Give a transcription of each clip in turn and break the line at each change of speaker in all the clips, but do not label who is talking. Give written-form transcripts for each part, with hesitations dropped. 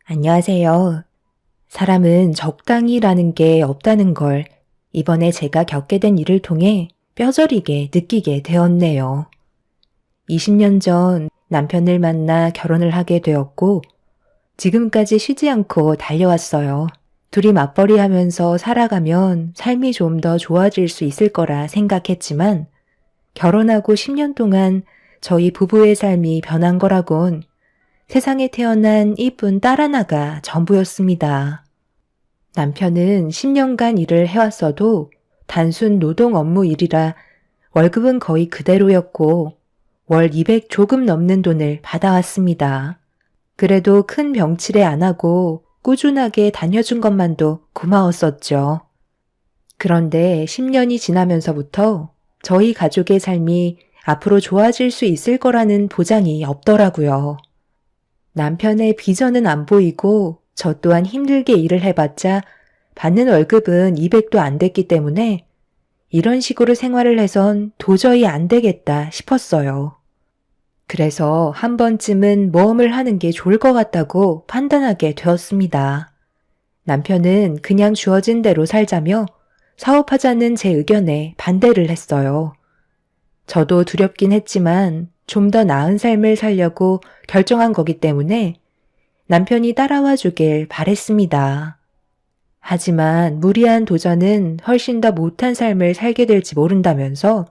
안녕하세요. 사람은 적당히라는 게 없다는 걸 이번에 제가 겪게 된 일을 통해 뼈저리게 느끼게 되었네요. 20년 전 남편을 만나 결혼을 하게 되었고 지금까지 쉬지 않고 달려왔어요. 둘이 맞벌이 하면서 살아가면 삶이 좀 더 좋아질 수 있을 거라 생각했지만 결혼하고 10년 동안 저희 부부의 삶이 변한 거라곤 세상에 태어난 이쁜 딸 하나가 전부였습니다. 남편은 10년간 일을 해왔어도 단순 노동 업무 일이라 월급은 거의 그대로였고 월 200 조금 넘는 돈을 받아왔습니다. 그래도 큰 병치레 안 하고 꾸준하게 다녀준 것만도 고마웠었죠. 그런데 10년이 지나면서부터 저희 가족의 삶이 앞으로 좋아질 수 있을 거라는 보장이 없더라고요. 남편의 비전은 안 보이고 저 또한 힘들게 일을 해봤자 받는 월급은 200도 안 됐기 때문에 이런 식으로 생활을 해선 도저히 안 되겠다 싶었어요. 그래서 한 번쯤은 모험을 하는 게 좋을 것 같다고 판단하게 되었습니다. 남편은 그냥 주어진 대로 살자며 사업하자는 제 의견에 반대를 했어요. 저도 두렵긴 했지만 좀 더 나은 삶을 살려고 결정한 거기 때문에 남편이 따라와 주길 바랬습니다. 하지만 무리한 도전은 훨씬 더 못한 삶을 살게 될지 모른다면서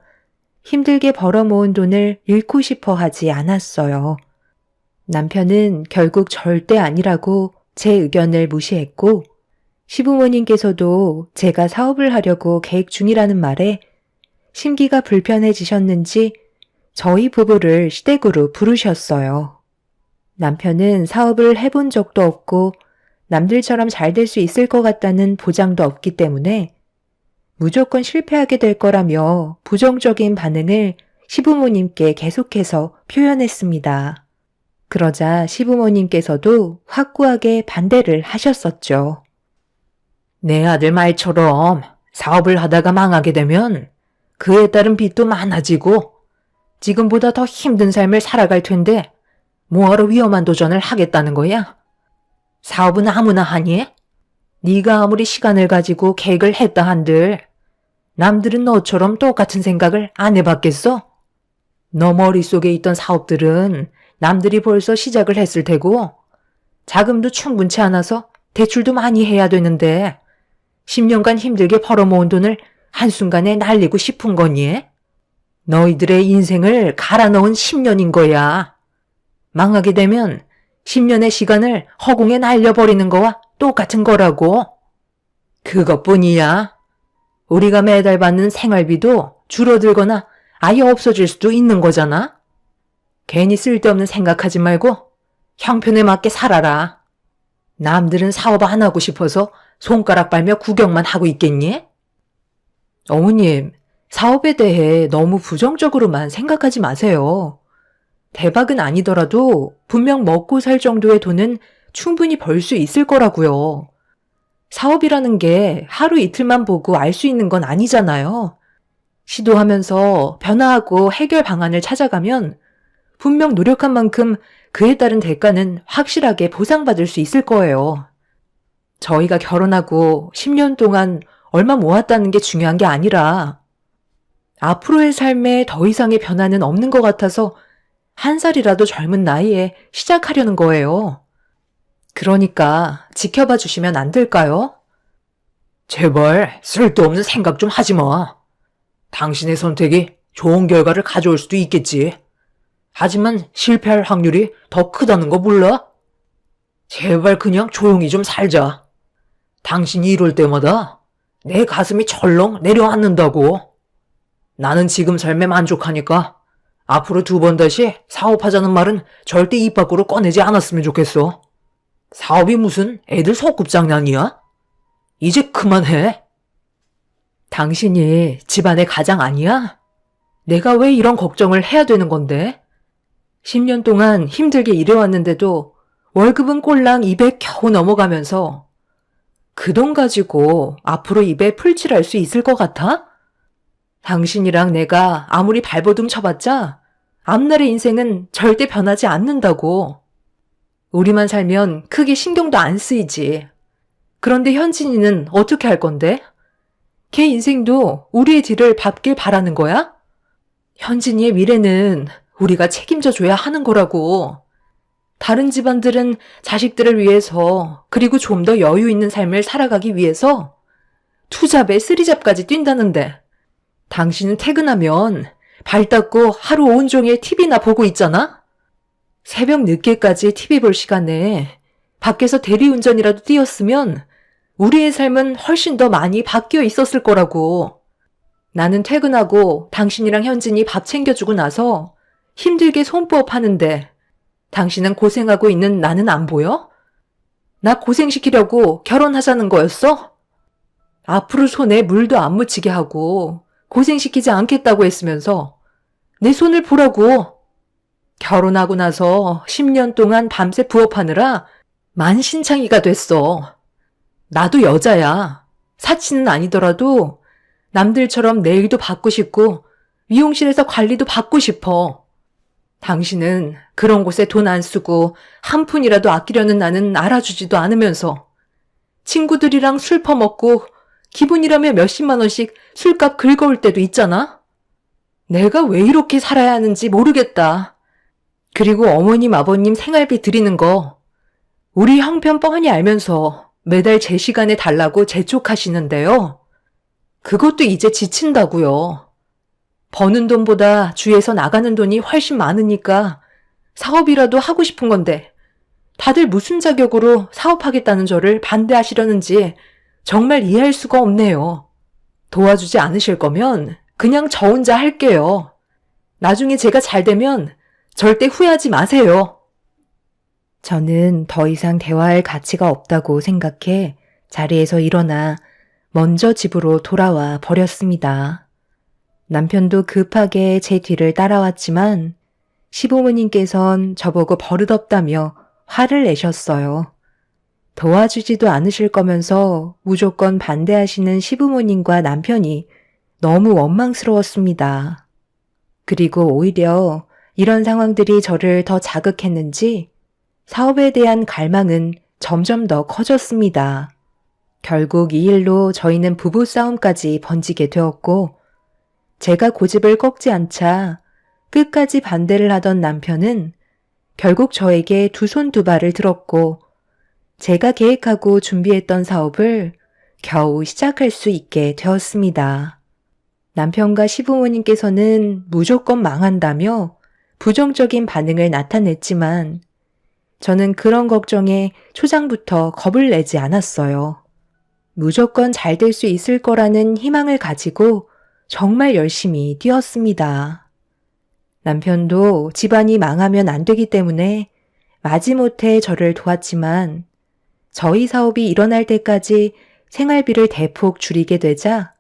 힘들게 벌어모은 돈을 잃고 싶어 하지 않았어요. 남편은 결국 절대 아니라고 제 의견을 무시했고 시부모님께서도 제가 사업을 하려고 계획 중이라는 말에 심기가 불편해지셨는지 저희 부부를 시댁으로 부르셨어요. 남편은 사업을 해본 적도 없고 남들처럼 잘 될 수 있을 것 같다는 보장도 없기 때문에 무조건 실패하게 될 거라며 부정적인 반응을 시부모님께 계속해서 표현했습니다. 그러자 시부모님께서도 확고하게 반대를 하셨었죠. 내 아들 말처럼 사업을 하다가 망하게 되면 그에 따른 빚도 많아지고 지금보다 더 힘든 삶을 살아갈 텐데 뭐하러 위험한 도전을 하겠다는 거야? 사업은 아무나 하니? 네가 아무리 시간을 가지고 계획을 했다 한들 남들은 너처럼 똑같은 생각을 안 해봤겠어? 너 머릿속에 있던 사업들은 남들이 벌써 시작을 했을 테고 자금도 충분치 않아서 대출도 많이 해야 되는데 10년간 힘들게 벌어모은 돈을 한순간에 날리고 싶은 거니? 너희들의 인생을 갈아 넣은 10년인 거야. 망하게 되면 10년의 시간을 허공에 날려버리는 거와 똑같은 거라고. 그것뿐이야. 우리가 매달 받는 생활비도 줄어들거나 아예 없어질 수도 있는 거잖아. 괜히 쓸데없는 생각하지 말고 형편에 맞게 살아라. 남들은 사업 안 하고 싶어서 손가락 빨며 구경만 하고 있겠니? 어머님, 사업에 대해 너무 부정적으로만 생각하지 마세요. 대박은 아니더라도 분명 먹고 살 정도의 돈은 충분히 벌 수 있을 거라고요. 사업이라는 게 하루 이틀만 보고 알 수 있는 건 아니잖아요. 시도하면서 변화하고 해결 방안을 찾아가면 분명 노력한 만큼 그에 따른 대가는 확실하게 보상받을 수 있을 거예요. 저희가 결혼하고 10년 동안 얼마 모았다는 게 중요한 게 아니라 앞으로의 삶에 더 이상의 변화는 없는 것 같아서 한 살이라도 젊은 나이에 시작하려는 거예요. 그러니까 지켜봐 주시면 안 될까요? 제발 쓸데없는 생각 좀 하지 마. 당신의 선택이 좋은 결과를 가져올 수도 있겠지. 하지만 실패할 확률이 더 크다는 거 몰라? 제발 그냥 조용히 좀 살자. 당신이 이럴 때마다 내 가슴이 철렁 내려앉는다고. 나는 지금 삶에 만족하니까 앞으로 2번 다시 사업하자는 말은 절대 입 밖으로 꺼내지 않았으면 좋겠어. 사업이 무슨 애들 소꿉장난이야? 이제 그만해. 당신이 집안의 가장 아니야? 내가 왜 이런 걱정을 해야 되는 건데? 10년 동안 힘들게 일해왔는데도 월급은 꼴랑 200 겨우 넘어가면서 그 돈 가지고 앞으로 입에 풀칠할 수 있을 것 같아? 당신이랑 내가 아무리 발버둥 쳐봤자 앞날의 인생은 절대 변하지 않는다고. 우리만 살면 크게 신경도 안 쓰이지. 그런데 현진이는 어떻게 할 건데? 걔 인생도 우리의 뒤를 밟길 바라는 거야? 현진이의 미래는 우리가 책임져 줘야 하는 거라고. 다른 집안들은 자식들을 위해서 그리고 좀 더 여유 있는 삶을 살아가기 위해서 투잡에 쓰리잡까지 뛴다는데 당신은 퇴근하면 발 닦고 하루 온종일 TV나 보고 있잖아? 새벽 늦게까지 TV 볼 시간에 밖에서 대리운전이라도 뛰었으면 우리의 삶은 훨씬 더 많이 바뀌어 있었을 거라고. 나는 퇴근하고 당신이랑 현진이 밥 챙겨주고 나서 힘들게 손부업 하는데 당신은 고생하고 있는 나는 안 보여? 나 고생시키려고 결혼하자는 거였어? 앞으로 손에 물도 안 묻히게 하고 고생시키지 않겠다고 했으면서 내 손을 보라고. 결혼하고 나서 10년 동안 밤새 부업하느라 만신창이가 됐어. 나도 여자야. 사치는 아니더라도 남들처럼 네일도 받고 싶고 미용실에서 관리도 받고 싶어. 당신은 그런 곳에 돈 안 쓰고 한 푼이라도 아끼려는 나는 알아주지도 않으면서 친구들이랑 술 퍼먹고 기분이라며 몇십만 원씩 술값 긁어올 때도 있잖아? 내가 왜 이렇게 살아야 하는지 모르겠다. 그리고 어머님 아버님 생활비 드리는 거 우리 형편 뻔히 알면서 매달 제 시간에 달라고 재촉하시는데요. 그것도 이제 지친다고요. 버는 돈보다 주에서 나가는 돈이 훨씬 많으니까 사업이라도 하고 싶은 건데 다들 무슨 자격으로 사업하겠다는 저를 반대하시려는지 정말 이해할 수가 없네요. 도와주지 않으실 거면 그냥 저 혼자 할게요. 나중에 제가 잘 되면 절대 후회하지 마세요. 저는 더 이상 대화할 가치가 없다고 생각해 자리에서 일어나 먼저 집으로 돌아와 버렸습니다. 남편도 급하게 제 뒤를 따라왔지만 시부모님께선 저보고 버릇없다며 화를 내셨어요. 도와주지도 않으실 거면서 무조건 반대하시는 시부모님과 남편이 너무 원망스러웠습니다. 그리고 오히려 이런 상황들이 저를 더 자극했는지 사업에 대한 갈망은 점점 더 커졌습니다. 결국 이 일로 저희는 부부싸움까지 번지게 되었고 제가 고집을 꺾지 않자 끝까지 반대를 하던 남편은 결국 저에게 두 손 두 발을 들었고 제가 계획하고 준비했던 사업을 겨우 시작할 수 있게 되었습니다. 남편과 시부모님께서는 무조건 망한다며 부정적인 반응을 나타냈지만 저는 그런 걱정에 초장부터 겁을 내지 않았어요. 무조건 잘 될 수 있을 거라는 희망을 가지고 정말 열심히 뛰었습니다. 남편도 집안이 망하면 안 되기 때문에 마지못해 저를 도왔지만 저희 사업이 일어날 때까지 생활비를 대폭 줄이게 되자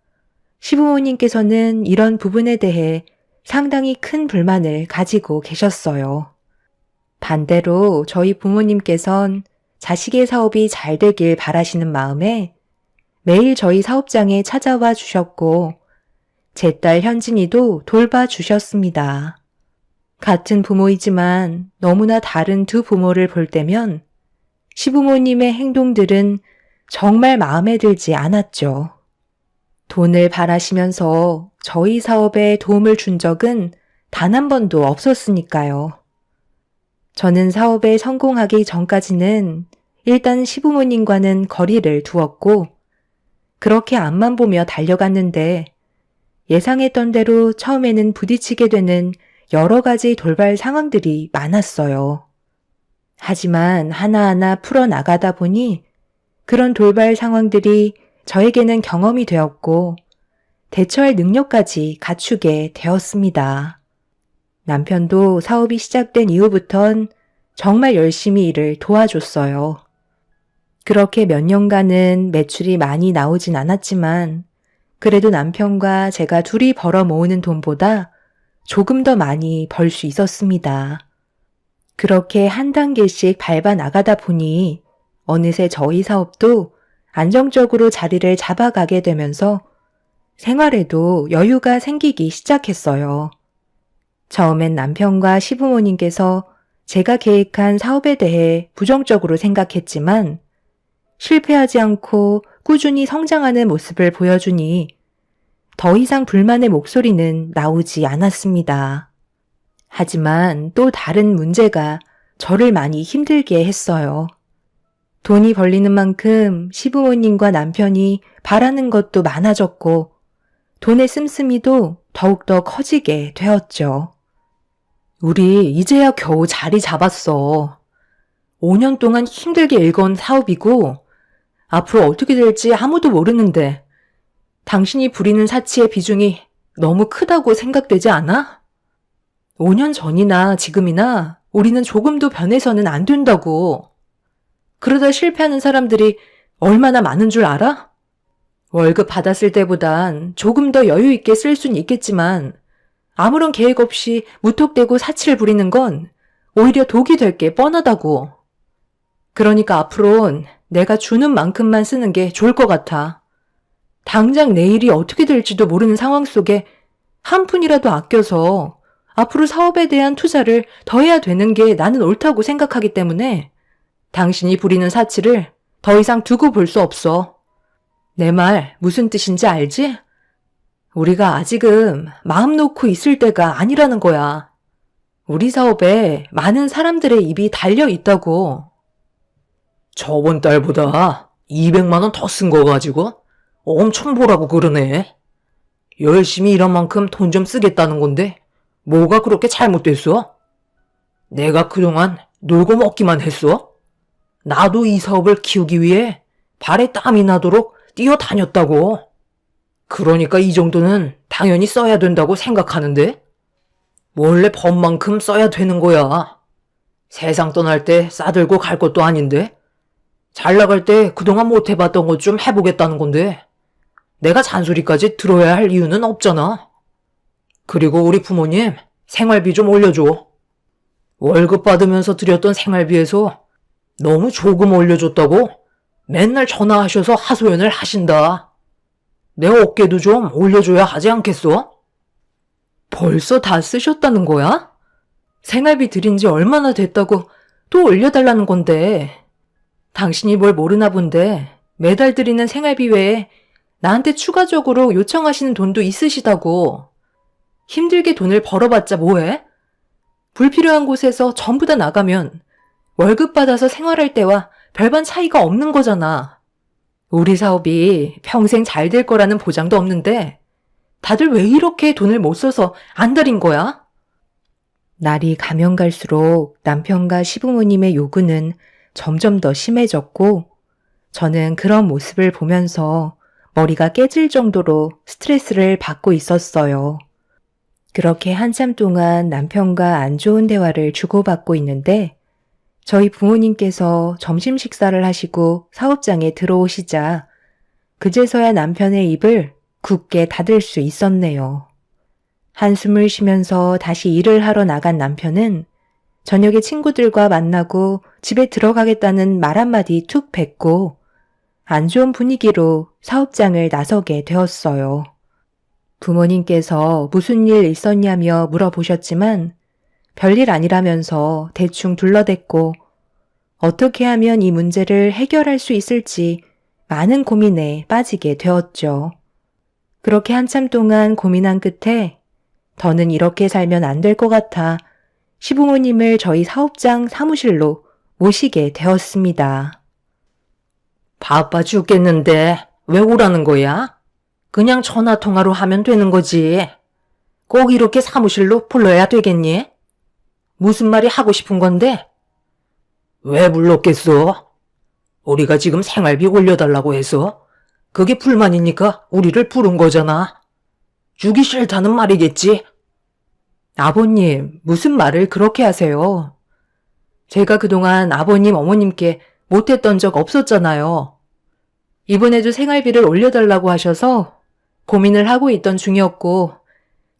시부모님께서는 이런 부분에 대해 상당히 큰 불만을 가지고 계셨어요. 반대로 저희 부모님께선 자식의 사업이 잘 되길 바라시는 마음에 매일 저희 사업장에 찾아와 주셨고 제 딸 현진이도 돌봐주셨습니다. 같은 부모이지만 너무나 다른 두 부모를 볼 때면 시부모님의 행동들은 정말 마음에 들지 않았죠. 돈을 바라시면서 저희 사업에 도움을 준 적은 단 한 번도 없었으니까요. 저는 사업에 성공하기 전까지는 일단 시부모님과는 거리를 두었고 그렇게 앞만 보며 달려갔는데 예상했던 대로 처음에는 부딪히게 되는 여러 가지 돌발 상황들이 많았어요. 하지만 하나하나 풀어나가다 보니 그런 돌발 상황들이 저에게는 경험이 되었고 대처할 능력까지 갖추게 되었습니다. 남편도 사업이 시작된 이후부턴 정말 열심히 일을 도와줬어요. 그렇게 몇 년간은 매출이 많이 나오진 않았지만 그래도 남편과 제가 둘이 벌어 모으는 돈보다 조금 더 많이 벌 수 있었습니다. 그렇게 한 단계씩 밟아 나가다 보니 어느새 저희 사업도 안정적으로 자리를 잡아가게 되면서 생활에도 여유가 생기기 시작했어요. 처음엔 남편과 시부모님께서 제가 계획한 사업에 대해 부정적으로 생각했지만 실패하지 않고 꾸준히 성장하는 모습을 보여주니 더 이상 불만의 목소리는 나오지 않았습니다. 하지만 또 다른 문제가 저를 많이 힘들게 했어요. 돈이 벌리는 만큼 시부모님과 남편이 바라는 것도 많아졌고 돈의 씀씀이도 더욱더 커지게 되었죠. 우리 이제야 겨우 자리 잡았어. 5년 동안 힘들게 일궈온 사업이고 앞으로 어떻게 될지 아무도 모르는데 당신이 부리는 사치의 비중이 너무 크다고 생각되지 않아? 5년 전이나 지금이나 우리는 조금도 변해서는 안 된다고. 그러다 실패하는 사람들이 얼마나 많은 줄 알아? 월급 받았을 때보단 조금 더 여유 있게 쓸 수는 있겠지만 아무런 계획 없이 무턱대고 사치를 부리는 건 오히려 독이 될 게 뻔하다고. 그러니까 앞으론 내가 주는 만큼만 쓰는 게 좋을 것 같아. 당장 내일이 어떻게 될지도 모르는 상황 속에 한 푼이라도 아껴서 앞으로 사업에 대한 투자를 더 해야 되는 게 나는 옳다고 생각하기 때문에 당신이 부리는 사치를 더 이상 두고 볼 수 없어. 내 말 무슨 뜻인지 알지? 우리가 아직은 마음 놓고 있을 때가 아니라는 거야. 우리 사업에 많은 사람들의 입이 달려 있다고.
저번 달보다 200만 원 더 쓴 거 가지고 엄청 보라고 그러네. 열심히 일한 만큼 돈 좀 쓰겠다는 건데 뭐가 그렇게 잘못됐어? 내가 그동안 놀고 먹기만 했어? 나도 이 사업을 키우기 위해 발에 땀이 나도록 뛰어다녔다고. 그러니까 이 정도는 당연히 써야 된다고 생각하는데? 원래 법만큼 써야 되는 거야. 세상 떠날 때 싸들고 갈 것도 아닌데? 잘 나갈 때 그동안 못 해봤던 것 좀 해보겠다는 건데 내가 잔소리까지 들어야 할 이유는 없잖아. 그리고 우리 부모님 생활비 좀 올려줘. 월급 받으면서 드렸던 생활비에서 너무 조금 올려줬다고 맨날 전화하셔서 하소연을 하신다. 내 어깨도 좀 올려줘야 하지 않겠어?
벌써 다 쓰셨다는 거야? 생활비 드린 지 얼마나 됐다고 또 올려달라는 건데. 당신이 뭘 모르나 본데 매달 드리는 생활비 외에 나한테 추가적으로 요청하시는 돈도 있으시다고. 힘들게 돈을 벌어봤자 뭐해? 불필요한 곳에서 전부 다 나가면 월급 받아서 생활할 때와 별반 차이가 없는 거잖아. 우리 사업이 평생 잘 될 거라는 보장도 없는데 다들 왜 이렇게 돈을 못 써서 안달인 거야? 날이 가면 갈수록 남편과 시부모님의 요구는 점점 더 심해졌고 저는 그런 모습을 보면서 머리가 깨질 정도로 스트레스를 받고 있었어요. 그렇게 한참 동안 남편과 안 좋은 대화를 주고받고 있는데 저희 부모님께서 점심 식사를 하시고 사업장에 들어오시자 그제서야 남편의 입을 굳게 닫을 수 있었네요. 한숨을 쉬면서 다시 일을 하러 나간 남편은 저녁에 친구들과 만나고 집에 들어가겠다는 말 한마디 툭 뱉고 안 좋은 분위기로 사업장을 나서게 되었어요. 부모님께서 무슨 일 있었냐며 물어보셨지만 별일 아니라면서 대충 둘러댔고 어떻게 하면 이 문제를 해결할 수 있을지 많은 고민에 빠지게 되었죠. 그렇게 한참 동안 고민한 끝에 더는 이렇게 살면 안 될 것 같아 시부모님을 저희 사업장 사무실로 모시게 되었습니다.
바빠 죽겠는데 왜 오라는 거야? 그냥 전화통화로 하면 되는 거지. 꼭 이렇게 사무실로 불러야 되겠니? 무슨 말이 하고 싶은 건데? 왜 불렀겠어? 우리가 지금 생활비 올려달라고 해서 그게 불만이니까 우리를 부른 거잖아. 주기 싫다는 말이겠지?
아버님, 무슨 말을 그렇게 하세요? 제가 그동안 아버님, 어머님께 못했던 적 없었잖아요. 이번에도 생활비를 올려달라고 하셔서 고민을 하고 있던 중이었고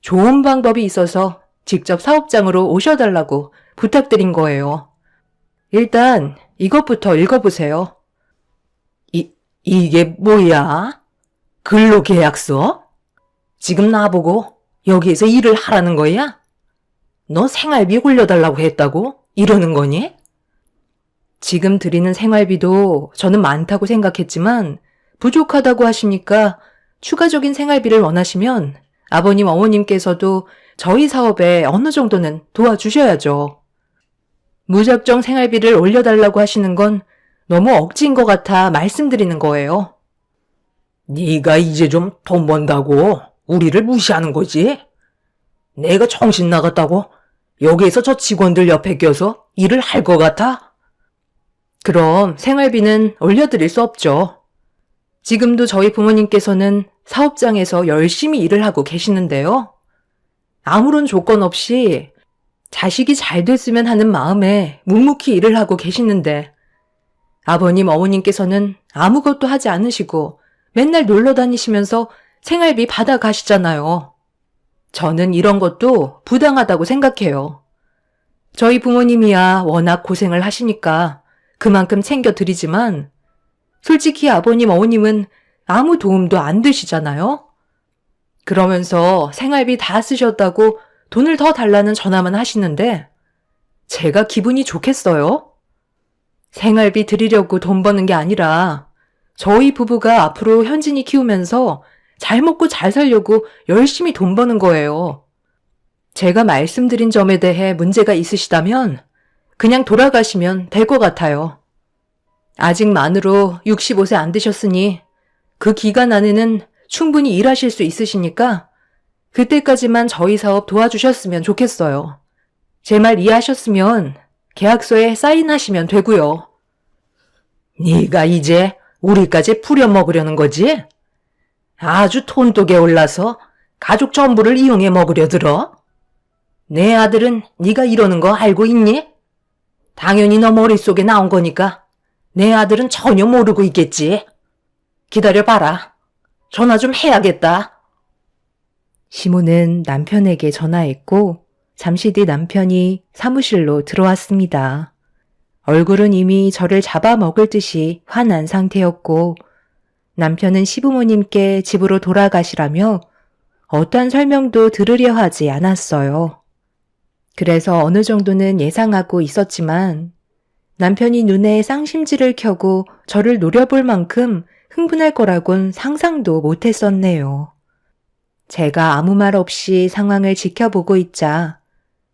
좋은 방법이 있어서 직접 사업장으로 오셔달라고 부탁드린 거예요. 일단 이것부터 읽어보세요.
이게 뭐야? 근로계약서? 지금 나보고 여기에서 일을 하라는 거야? 너 생활비 올려달라고 했다고? 이러는 거니?
지금 드리는 생활비도 저는 많다고 생각했지만 부족하다고 하시니까 추가적인 생활비를 원하시면 아버님, 어머님께서도 저희 사업에 어느 정도는 도와주셔야죠. 무작정 생활비를 올려달라고 하시는 건 너무 억지인 것 같아 말씀드리는 거예요.
네가 이제 좀 돈 번다고 우리를 무시하는 거지? 내가 정신 나갔다고 여기에서 저 직원들 옆에 껴서 일을 할 것 같아?
그럼 생활비는 올려드릴 수 없죠. 지금도 저희 부모님께서는 사업장에서 열심히 일을 하고 계시는데요. 아무런 조건 없이 자식이 잘 됐으면 하는 마음에 묵묵히 일을 하고 계시는데 아버님, 어머님께서는 아무것도 하지 않으시고 맨날 놀러 다니시면서 생활비 받아 가시잖아요. 저는 이런 것도 부당하다고 생각해요. 저희 부모님이야 워낙 고생을 하시니까 그만큼 챙겨드리지만 솔직히 아버님, 어머님은 아무 도움도 안 되시잖아요. 그러면서 생활비 다 쓰셨다고 돈을 더 달라는 전화만 하시는데 제가 기분이 좋겠어요? 생활비 드리려고 돈 버는 게 아니라 저희 부부가 앞으로 현진이 키우면서 잘 먹고 잘 살려고 열심히 돈 버는 거예요. 제가 말씀드린 점에 대해 문제가 있으시다면 그냥 돌아가시면 될 것 같아요. 아직 만으로 65세 안 되셨으니 그 기간 안에는 충분히 일하실 수 있으시니까 그때까지만 저희 사업 도와주셨으면 좋겠어요. 제 말 이해하셨으면 계약서에 사인하시면 되고요.
네가 이제 우리까지 부려먹으려는 거지? 아주 톤독에 올라서 가족 전부를 이용해 먹으려 들어? 내 아들은 네가 이러는 거 알고 있니? 당연히 너 머릿속에 나온 거니까 내 아들은 전혀 모르고 있겠지. 기다려봐라. 전화 좀 해야겠다.
시모는 남편에게 전화했고 잠시 뒤 남편이 사무실로 들어왔습니다. 얼굴은 이미 저를 잡아먹을 듯이 화난 상태였고 남편은 시부모님께 집으로 돌아가시라며 어떠한 설명도 들으려 하지 않았어요. 그래서 어느 정도는 예상하고 있었지만 남편이 눈에 쌍심지를 켜고 저를 노려볼 만큼 흥분할 거라곤 상상도 못했었네요. 제가 아무 말 없이 상황을 지켜보고 있자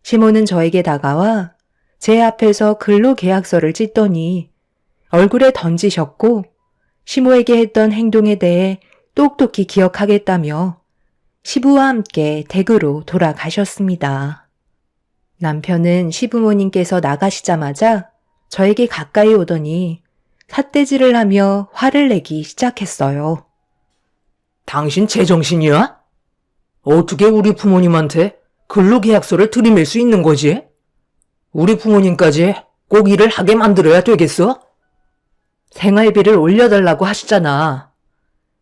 시모는 저에게 다가와 제 앞에서 근로계약서를 찢더니 얼굴에 던지셨고 시모에게 했던 행동에 대해 똑똑히 기억하겠다며 시부와 함께 댁으로 돌아가셨습니다. 남편은 시부모님께서 나가시자마자 저에게 가까이 오더니 삿대질을 하며 화를 내기 시작했어요.
당신 제정신이야? 어떻게 우리 부모님한테 근로계약서를 들이밀 수 있는 거지? 우리 부모님까지 꼭 일을 하게 만들어야 되겠어?
생활비를 올려달라고 하시잖아.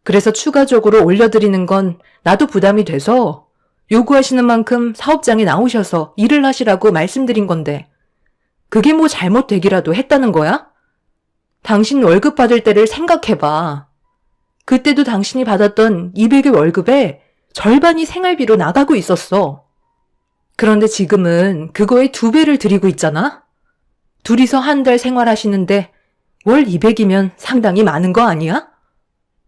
그래서 추가적으로 올려드리는 건 나도 부담이 돼서 요구하시는 만큼 사업장에 나오셔서 일을 하시라고 말씀드린 건데 그게 뭐 잘못되기라도 했다는 거야? 당신 월급 받을 때를 생각해봐. 그때도 당신이 받았던 200의 월급에 절반이 생활비로 나가고 있었어. 그런데 지금은 그거의 2배를 드리고 있잖아? 둘이서 한 달 생활하시는데 월 200이면 상당히 많은 거 아니야?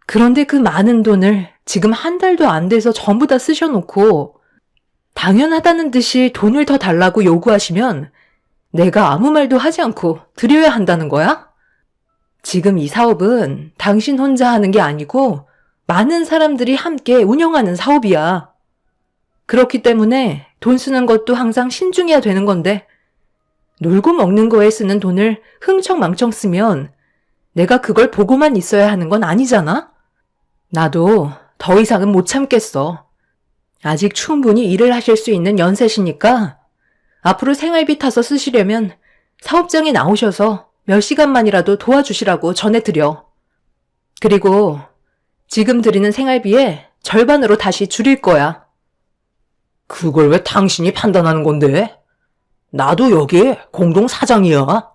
그런데 그 많은 돈을 지금 한 달도 안 돼서 전부 다 쓰셔놓고 당연하다는 듯이 돈을 더 달라고 요구하시면 내가 아무 말도 하지 않고 드려야 한다는 거야? 지금 이 사업은 당신 혼자 하는 게 아니고 많은 사람들이 함께 운영하는 사업이야. 그렇기 때문에 돈 쓰는 것도 항상 신중해야 되는 건데 놀고 먹는 거에 쓰는 돈을 흥청망청 쓰면 내가 그걸 보고만 있어야 하는 건 아니잖아? 나도 더 이상은 못 참겠어. 아직 충분히 일을 하실 수 있는 연세시니까 앞으로 생활비 타서 쓰시려면 사업장에 나오셔서 몇 시간만이라도 도와주시라고 전해드려. 그리고 지금 드리는 생활비의 절반으로 다시 줄일 거야.
그걸 왜 당신이 판단하는 건데? 나도 여기 공동 사장이야.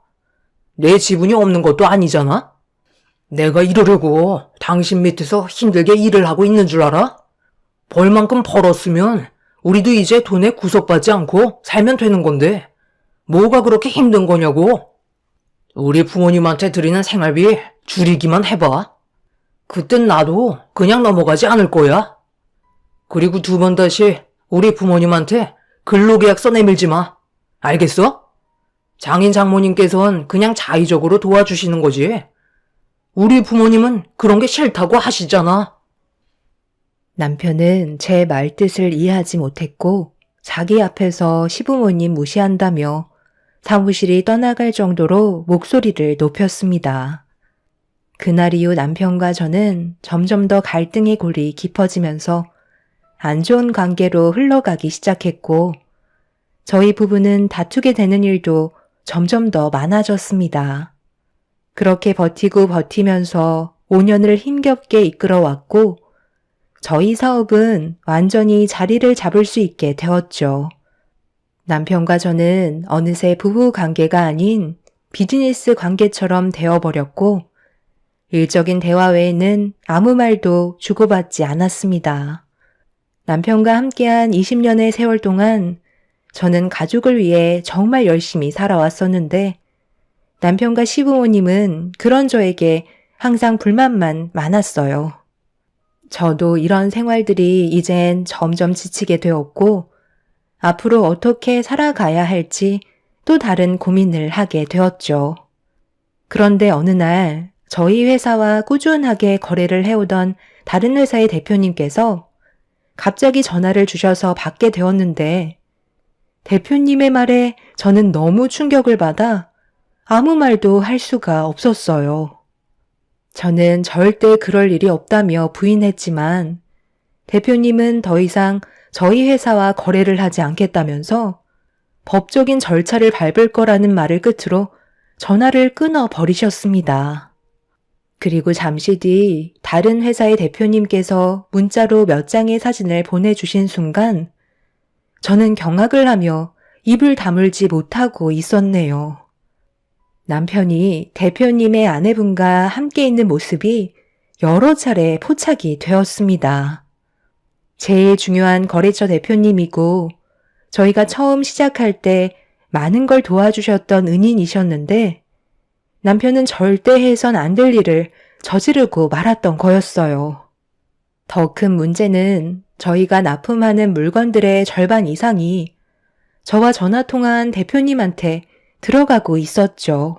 내 지분이 없는 것도 아니잖아? 내가 이러려고 당신 밑에서 힘들게 일을 하고 있는 줄 알아? 벌 만큼 벌었으면 우리도 이제 돈에 구속받지 않고 살면 되는 건데 뭐가 그렇게 힘든 거냐고. 우리 부모님한테 드리는 생활비 줄이기만 해봐. 그땐 나도 그냥 넘어가지 않을 거야. 그리고 두 번 다시 우리 부모님한테 근로계약서 내밀지 마. 알겠어? 장인 장모님께서는 그냥 자의적으로 도와주시는 거지. 우리 부모님은 그런 게 싫다고 하시잖아.
남편은 제 말뜻을 이해하지 못했고 자기 앞에서 시부모님 무시한다며 사무실이 떠나갈 정도로 목소리를 높였습니다. 그날 이후 남편과 저는 점점 더 갈등의 골이 깊어지면서 안 좋은 관계로 흘러가기 시작했고 저희 부부는 다투게 되는 일도 점점 더 많아졌습니다. 그렇게 버티고 버티면서 5년을 힘겹게 이끌어왔고 저희 사업은 완전히 자리를 잡을 수 있게 되었죠. 남편과 저는 어느새 부부 관계가 아닌 비즈니스 관계처럼 되어버렸고 일적인 대화 외에는 아무 말도 주고받지 않았습니다. 남편과 함께한 20년의 세월 동안 저는 가족을 위해 정말 열심히 살아왔었는데 남편과 시부모님은 그런 저에게 항상 불만만 많았어요. 저도 이런 생활들이 이젠 점점 지치게 되었고 앞으로 어떻게 살아가야 할지 또 다른 고민을 하게 되었죠. 그런데 어느 날 저희 회사와 꾸준하게 거래를 해오던 다른 회사의 대표님께서 갑자기 전화를 주셔서 받게 되었는데 대표님의 말에 저는 너무 충격을 받아 아무 말도 할 수가 없었어요. 저는 절대 그럴 일이 없다며 부인했지만 대표님은 더 이상 저희 회사와 거래를 하지 않겠다면서 법적인 절차를 밟을 거라는 말을 끝으로 전화를 끊어 버리셨습니다. 그리고 잠시 뒤 다른 회사의 대표님께서 문자로 몇 장의 사진을 보내주신 순간 저는 경악을 하며 입을 다물지 못하고 있었네요. 남편이 대표님의 아내분과 함께 있는 모습이 여러 차례 포착이 되었습니다. 제일 중요한 거래처 대표님이고 저희가 처음 시작할 때 많은 걸 도와주셨던 은인이셨는데 남편은 절대 해선 안 될 일을 저지르고 말았던 거였어요. 더 큰 문제는 저희가 납품하는 물건들의 절반 이상이 저와 전화통화한 대표님한테 들어가고 있었죠.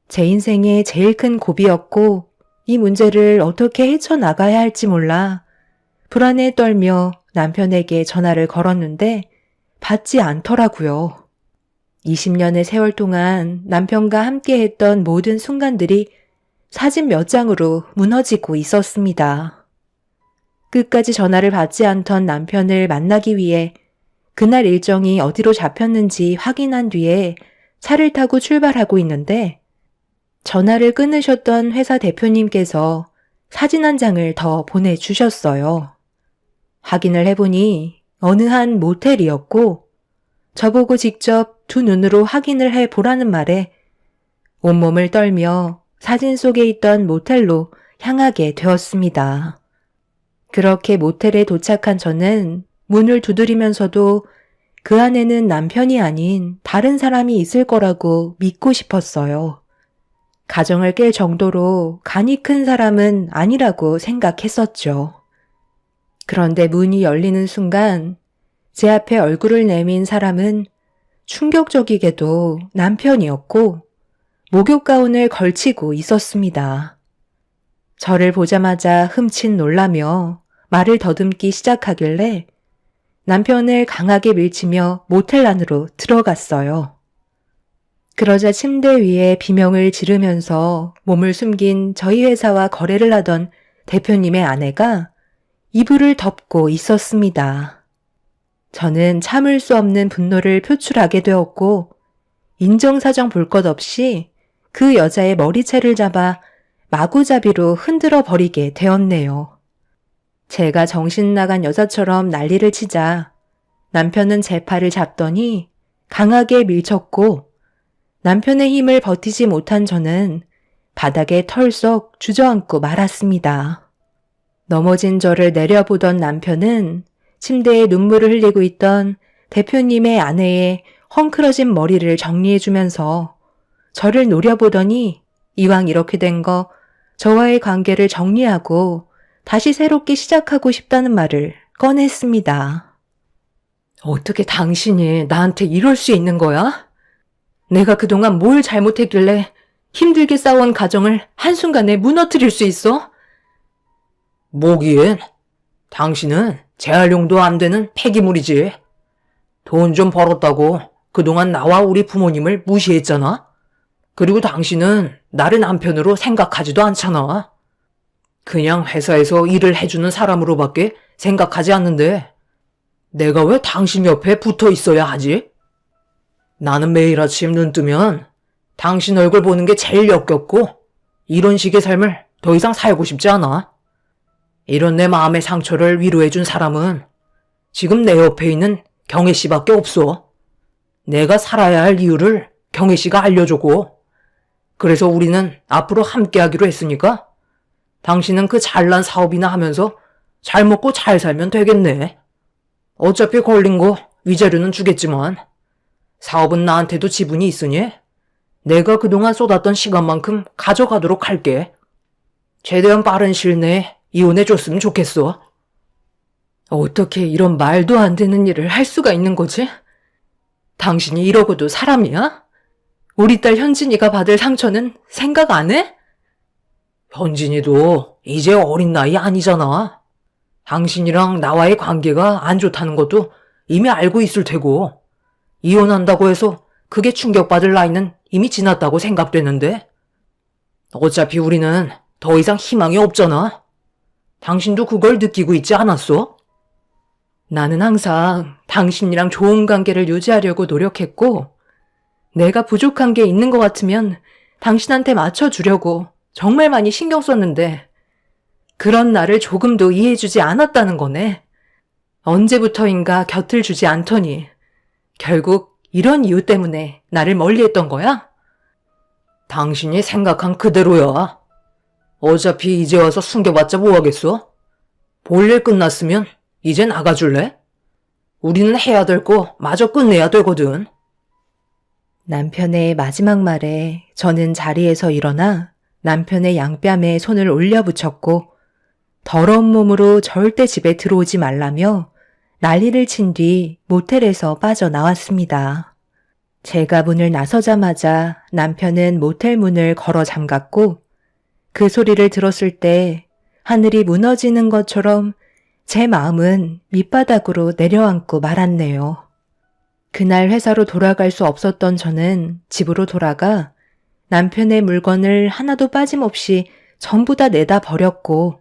제 인생의 제일 큰 고비였고 이 문제를 어떻게 헤쳐나가야 할지 몰라 불안에 떨며 남편에게 전화를 걸었는데 받지 않더라고요. 20년의 세월 동안 남편과 함께했던 모든 순간들이 사진 몇 장으로 무너지고 있었습니다. 끝까지 전화를 받지 않던 남편을 만나기 위해 그날 일정이 어디로 잡혔는지 확인한 뒤에 차를 타고 출발하고 있는데 전화를 끊으셨던 회사 대표님께서 사진 한 장을 더 보내주셨어요. 확인을 해보니 어느 한 모텔이었고 저보고 직접 두 눈으로 확인을 해보라는 말에 온몸을 떨며 사진 속에 있던 모텔로 향하게 되었습니다. 그렇게 모텔에 도착한 저는 문을 두드리면서도 그 안에는 남편이 아닌 다른 사람이 있을 거라고 믿고 싶었어요. 가정을 깰 정도로 간이 큰 사람은 아니라고 생각했었죠. 그런데 문이 열리는 순간 제 앞에 얼굴을 내민 사람은 충격적이게도 남편이었고 목욕 가운을 걸치고 있었습니다. 저를 보자마자 흠칫 놀라며 말을 더듬기 시작하길래 남편을 강하게 밀치며 모텔 안으로 들어갔어요. 그러자 침대 위에 비명을 지르면서 몸을 숨긴 저희 회사와 거래를 하던 대표님의 아내가 이불을 덮고 있었습니다. 저는 참을 수 없는 분노를 표출하게 되었고 인정사정 볼 것 없이 그 여자의 머리채를 잡아 마구잡이로 흔들어 버리게 되었네요. 제가 정신 나간 여자처럼 난리를 치자 남편은 제 팔을 잡더니 강하게 밀쳤고 남편의 힘을 버티지 못한 저는 바닥에 털썩 주저앉고 말았습니다. 넘어진 저를 내려보던 남편은 침대에 눈물을 흘리고 있던 대표님의 아내의 헝클어진 머리를 정리해주면서 저를 노려보더니 이왕 이렇게 된 거 저와의 관계를 정리하고 다시 새롭게 시작하고 싶다는 말을 꺼냈습니다. 어떻게 당신이 나한테 이럴 수 있는 거야? 내가 그동안 뭘 잘못했길래 힘들게 싸운 가정을 한순간에 무너뜨릴 수 있어?
뭐기엔? 당신은 재활용도 안 되는 폐기물이지. 돈 좀 벌었다고 그동안 나와 우리 부모님을 무시했잖아. 그리고 당신은 나를 남편으로 생각하지도 않잖아. 그냥 회사에서 일을 해주는 사람으로밖에 생각하지 않는데 내가 왜 당신 옆에 붙어 있어야 하지? 나는 매일 아침 눈 뜨면 당신 얼굴 보는 게 제일 역겹고 이런 식의 삶을 더 이상 살고 싶지 않아. 이런 내 마음의 상처를 위로해준 사람은 지금 내 옆에 있는 경혜 씨밖에 없어. 내가 살아야 할 이유를 경혜 씨가 알려줬고 그래서 우리는 앞으로 함께 하기로 했으니까 당신은 그 잘난 사업이나 하면서 잘 먹고 잘 살면 되겠네. 어차피 걸린 거 위자료는 주겠지만 사업은 나한테도 지분이 있으니 내가 그동안 쏟았던 시간만큼 가져가도록 할게. 최대한 빠른 시일 내에 이혼해줬으면 좋겠어. 어떻게 이런 말도 안 되는 일을 할 수가 있는 거지? 당신이 이러고도 사람이야? 우리 딸 현진이가 받을 상처는 생각 안 해? 현진이도 이제 어린 나이 아니잖아. 당신이랑 나와의 관계가 안 좋다는 것도 이미 알고 있을 테고 이혼한다고 해서 그게 충격받을 나이는 이미 지났다고 생각되는데 어차피 우리는 더 이상 희망이 없잖아. 당신도 그걸 느끼고 있지 않았어? 나는 항상 당신이랑 좋은 관계를 유지하려고 노력했고 내가 부족한 게 있는 것 같으면 당신한테 맞춰주려고 정말 많이 신경 썼는데 그런 나를 조금도 이해해주지 않았다는 거네. 언제부터인가 곁을 주지 않더니 결국 이런 이유 때문에 나를 멀리했던 거야? 당신이 생각한 그대로야. 어차피 이제 와서 숨겨봤자 뭐하겠어? 볼일 끝났으면 이제 나가줄래? 우리는 해야 될 거 마저 끝내야 되거든.
남편의 마지막 말에 저는 자리에서 일어나 남편의 양뺨에 손을 올려붙였고 더러운 몸으로 절대 집에 들어오지 말라며 난리를 친 뒤 모텔에서 빠져나왔습니다. 제가 문을 나서자마자 남편은 모텔 문을 걸어 잠갔고 그 소리를 들었을 때 하늘이 무너지는 것처럼 제 마음은 밑바닥으로 내려앉고 말았네요. 그날 회사로 돌아갈 수 없었던 저는 집으로 돌아가 남편의 물건을 하나도 빠짐없이 전부 다 내다 버렸고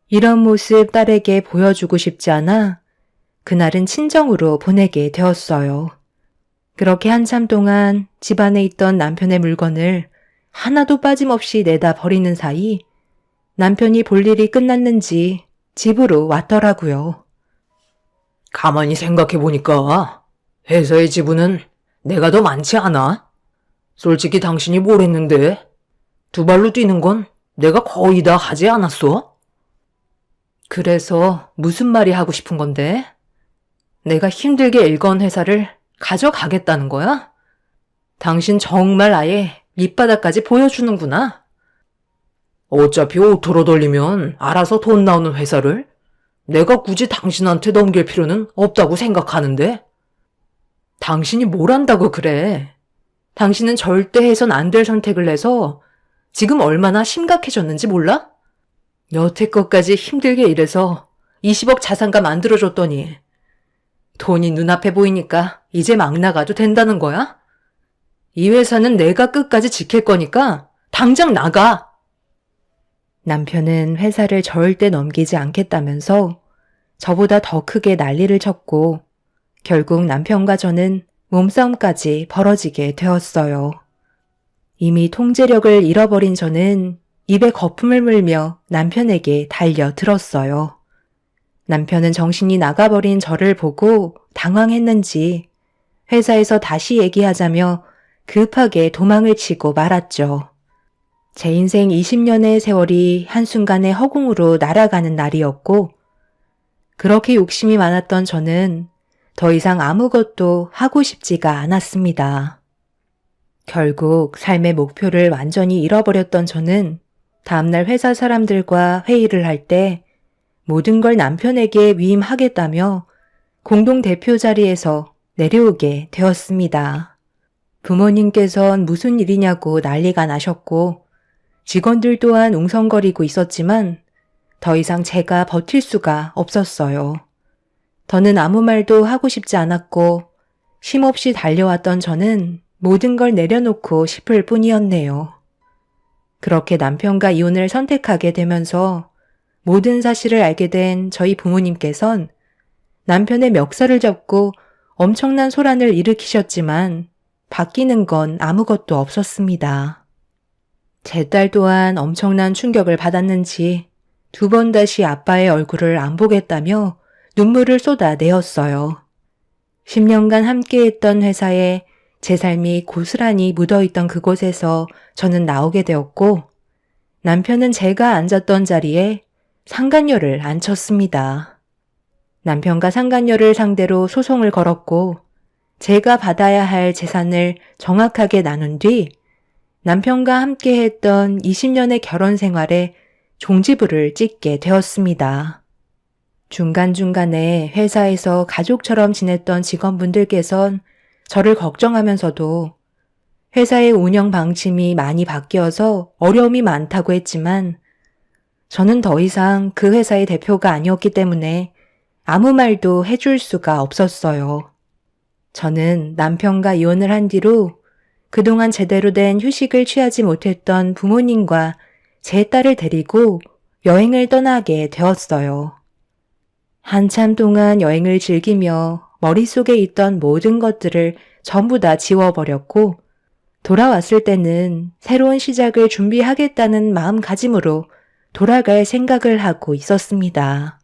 이런 모습 딸에게 보여주고 싶지 않아 그날은 친정으로 보내게 되었어요. 그렇게 한참 동안 집안에 있던 남편의 물건을 하나도 빠짐없이 내다 버리는 사이 남편이 볼 일이 끝났는지 집으로 왔더라고요.
가만히 생각해보니까 회사의 지분은 내가 더 많지 않아? 솔직히 당신이 뭘 했는데 두 발로 뛰는 건 내가 거의 다 하지 않았어?
그래서 무슨 말이 하고 싶은 건데? 내가 힘들게 일건 회사를 가져가겠다는 거야? 당신 정말 아예 밑바닥까지 보여주는구나.
어차피 오토로 돌리면 알아서 돈 나오는 회사를 내가 굳이 당신한테 넘길 필요는 없다고 생각하는데
당신이 뭘 안다고 그래. 당신은 절대 해선 안 될 선택을 해서 지금 얼마나 심각해졌는지 몰라? 여태껏까지 힘들게 일해서 20억 자산가 만들어줬더니 돈이 눈앞에 보이니까 이제 막 나가도 된다는 거야? 이 회사는 내가 끝까지 지킬 거니까 당장 나가! 남편은 회사를 절대 넘기지 않겠다면서 저보다 더 크게 난리를 쳤고 결국 남편과 저는 몸싸움까지 벌어지게 되었어요. 이미 통제력을 잃어버린 저는 입에 거품을 물며 남편에게 달려들었어요. 남편은 정신이 나가버린 저를 보고 당황했는지 회사에서 다시 얘기하자며 급하게 도망을 치고 말았죠. 제 인생 20년의 세월이 한순간에 허공으로 날아가는 날이었고 그렇게 욕심이 많았던 저는 더 이상 아무것도 하고 싶지가 않았습니다. 결국 삶의 목표를 완전히 잃어버렸던 저는 다음날 회사 사람들과 회의를 할 때 모든 걸 남편에게 위임하겠다며 공동대표 자리에서 내려오게 되었습니다. 부모님께선 무슨 일이냐고 난리가 나셨고 직원들 또한 웅성거리고 있었지만 더 이상 제가 버틸 수가 없었어요. 더는 아무 말도 하고 싶지 않았고 쉼없이 달려왔던 저는 모든 걸 내려놓고 싶을 뿐이었네요. 그렇게 남편과 이혼을 선택하게 되면서 모든 사실을 알게 된 저희 부모님께선 남편의 멱살을 잡고 엄청난 소란을 일으키셨지만 바뀌는 건 아무것도 없었습니다. 제 딸 또한 엄청난 충격을 받았는지 2번 다시 아빠의 얼굴을 안 보겠다며 눈물을 쏟아내었어요. 10년간 함께했던 회사에 제 삶이 고스란히 묻어있던 그곳에서 저는 나오게 되었고 남편은 제가 앉았던 자리에 상간녀를 앉혔습니다. 남편과 상간녀를 상대로 소송을 걸었고 제가 받아야 할 재산을 정확하게 나눈 뒤 남편과 함께했던 20년의 결혼 생활에 종지부를 찍게 되었습니다. 중간중간에 회사에서 가족처럼 지냈던 직원분들께선 저를 걱정하면서도 회사의 운영 방침이 많이 바뀌어서 어려움이 많다고 했지만 저는 더 이상 그 회사의 대표가 아니었기 때문에 아무 말도 해줄 수가 없었어요. 저는 남편과 이혼을 한 뒤로 그동안 제대로 된 휴식을 취하지 못했던 부모님과 제 딸을 데리고 여행을 떠나게 되었어요. 한참 동안 여행을 즐기며 머릿속에 있던 모든 것들을 전부 다 지워버렸고 돌아왔을 때는 새로운 시작을 준비하겠다는 마음가짐으로 돌아갈 생각을 하고 있었습니다.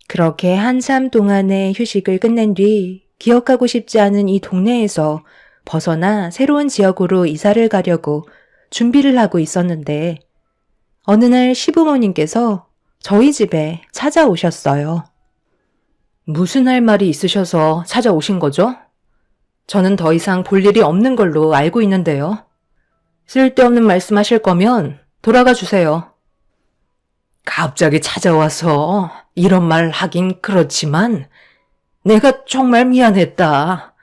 그렇게 한참 동안의 휴식을 끝낸 뒤 기억하고 싶지 않은 이 동네에서 벗어나 새로운 지역으로 이사를 가려고 준비를 하고 있었는데 어느 날 시부모님께서 저희 집에 찾아오셨어요. 무슨 할 말이 있으셔서 찾아오신 거죠? 저는 더 이상 볼 일이 없는 걸로 알고 있는데요. 쓸데없는 말씀하실 거면 돌아가 주세요. 갑자기 찾아와서 이런 말 하긴 그렇지만 내가 정말 미안했다.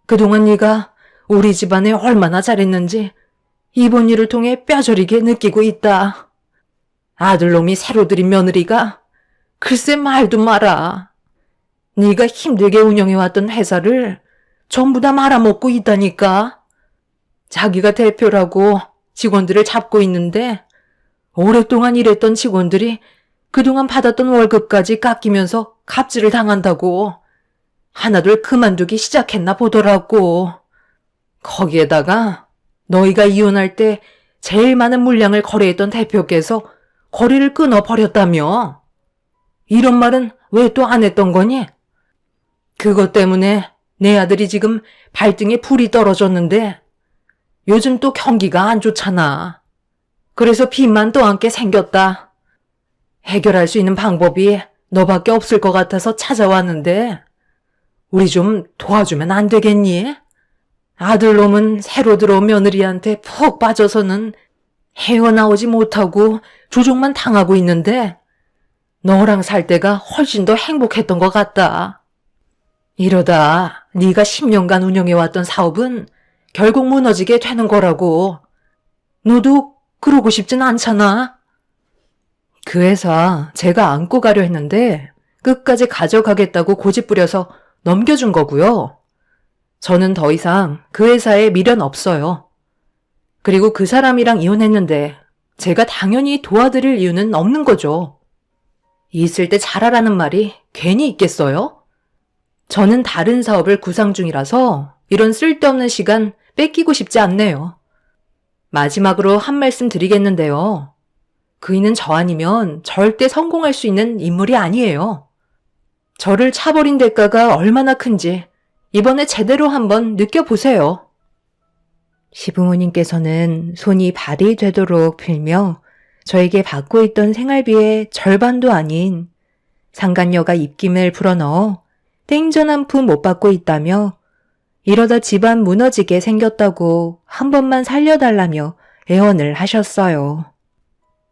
그동안 네가 우리 집안에 얼마나 잘했는지 이번 일을 통해 뼈저리게 느끼고 있다. 아들놈이 새로 들인 며느리가 글쎄 말도 마라. 네가 힘들게 운영해왔던 회사를 전부 다 말아먹고 있다니까. 자기가 대표라고 직원들을 잡고 있는데 오랫동안 일했던 직원들이 그동안 받았던 월급까지 깎이면서 갑질을 당한다고 하나둘 그만두기 시작했나 보더라고. 거기에다가 너희가 이혼할 때 제일 많은 물량을 거래했던 대표께서 거래를 끊어버렸다며. 이런 말은 왜 또 안 했던 거니? 그것 때문에 내 아들이 지금 발등에 불이 떨어졌는데 요즘 또 경기가 안 좋잖아. 그래서 빚만 떠안게 생겼다. 해결할 수 있는 방법이 너밖에 없을 것 같아서 찾아왔는데 우리 좀 도와주면 안 되겠니? 아들놈은 새로 들어온 며느리한테 푹 빠져서는 헤어나오지 못하고 조종만 당하고 있는데 너랑 살 때가 훨씬 더 행복했던 것 같다. 이러다 네가 10년간 운영해왔던 사업은 결국 무너지게 되는 거라고. 너도 그러고 싶진 않잖아. 그 회사 제가 안고 가려 했는데 끝까지 가져가겠다고 고집부려서 넘겨준 거고요. 저는 더 이상 그 회사에 미련 없어요. 그리고 그 사람이랑 이혼했는데 제가 당연히 도와드릴 이유는 없는 거죠. 있을 때 잘하라는 말이 괜히 있겠어요? 저는 다른 사업을 구상 중이라서 이런 쓸데없는 시간 뺏기고 싶지 않네요. 마지막으로 한 말씀 드리겠는데요. 그이는 저 아니면 절대 성공할 수 있는 인물이 아니에요. 저를 차버린 대가가 얼마나 큰지 이번에 제대로 한번 느껴보세요. 시부모님께서는 손이 발이 되도록 빌며 저에게 받고 있던 생활비의 절반도 아닌 상간녀가 입김을 불어넣어 땡전 한 푼 못 받고 있다며 이러다 집안 무너지게 생겼다고 한 번만 살려달라며 애원을 하셨어요.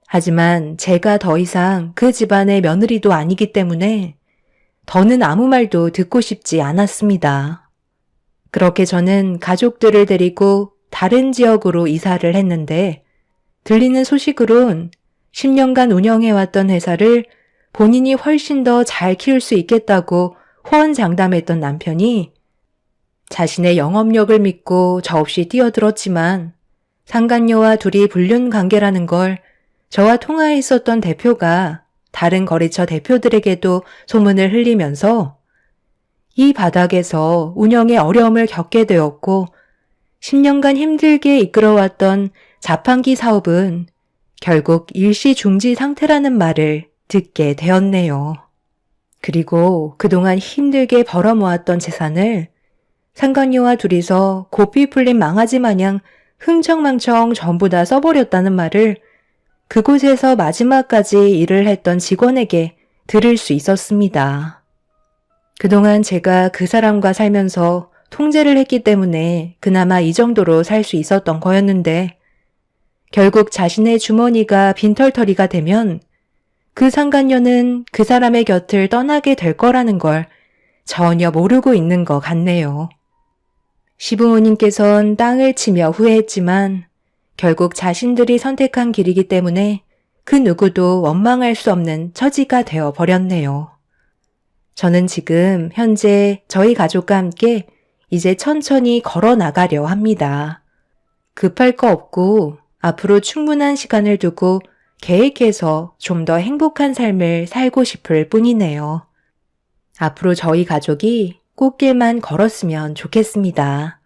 하지만 제가 더 이상 그 집안의 며느리도 아니기 때문에 더는 아무 말도 듣고 싶지 않았습니다. 그렇게 저는 가족들을 데리고 다른 지역으로 이사를 했는데 들리는 소식으론 10년간 운영해왔던 회사를 본인이 훨씬 더 잘 키울 수 있겠다고 호언장담했던 남편이 자신의 영업력을 믿고 저 없이 뛰어들었지만 상간녀와 둘이 불륜 관계라는 걸 저와 통화했었던 대표가 다른 거래처 대표들에게도 소문을 흘리면서 이 바닥에서 운영에 어려움을 겪게 되었고 10년간 힘들게 이끌어왔던 자판기 사업은 결국 일시 중지 상태라는 말을 듣게 되었네요. 그리고 그동안 힘들게 벌어모았던 재산을 상간녀와 둘이서 고삐 풀린 망아지 마냥 흥청망청 전부 다 써버렸다는 말을 그곳에서 마지막까지 일을 했던 직원에게 들을 수 있었습니다. 그동안 제가 그 사람과 살면서 통제를 했기 때문에 그나마 이 정도로 살 수 있었던 거였는데 결국 자신의 주머니가 빈털터리가 되면 그 상간녀는 그 사람의 곁을 떠나게 될 거라는 걸 전혀 모르고 있는 것 같네요. 시부모님께선 땅을 치며 후회했지만 결국 자신들이 선택한 길이기 때문에 그 누구도 원망할 수 없는 처지가 되어 버렸네요. 저는 지금 현재 저희 가족과 함께 이제 천천히 걸어 나가려 합니다. 급할 거 없고 앞으로 충분한 시간을 두고 계획해서 좀 더 행복한 삶을 살고 싶을 뿐이네요. 앞으로 저희 가족이 꽃길만 걸었으면 좋겠습니다.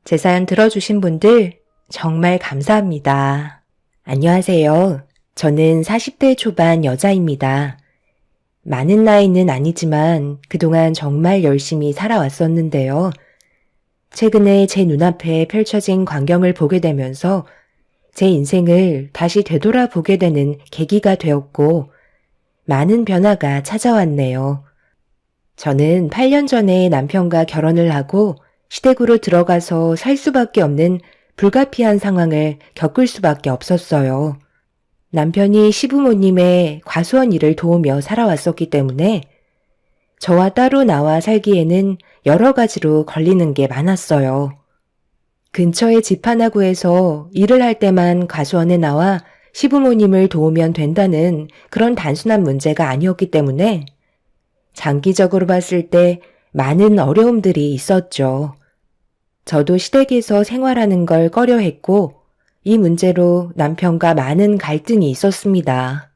제 사연 들어주신 분들 정말 감사합니다. 안녕하세요. 저는 40대 초반 여자입니다. 많은 나이는 아니지만 그동안 정말 열심히 살아왔었는데요. 최근에 제 눈앞에 펼쳐진 광경을 보게 되면서 제 인생을 다시 되돌아보게 되는 계기가 되었고 많은 변화가 찾아왔네요. 저는 8년 전에 남편과 결혼을 하고 시댁으로 들어가서 살 수밖에 없는 불가피한 상황을 겪을 수밖에 없었어요. 남편이 시부모님의 과수원 일을 도우며 살아왔었기 때문에 저와 따로 나와 살기에는 여러 가지로 걸리는 게 많았어요. 근처에 집 하나 구해서 일을 할 때만 과수원에 나와 시부모님을 도우면 된다는 그런 단순한 문제가 아니었기 때문에 장기적으로 봤을 때 많은 어려움들이 있었죠. 저도 시댁에서 생활하는 걸 꺼려했고 이 문제로 남편과 많은 갈등이 있었습니다.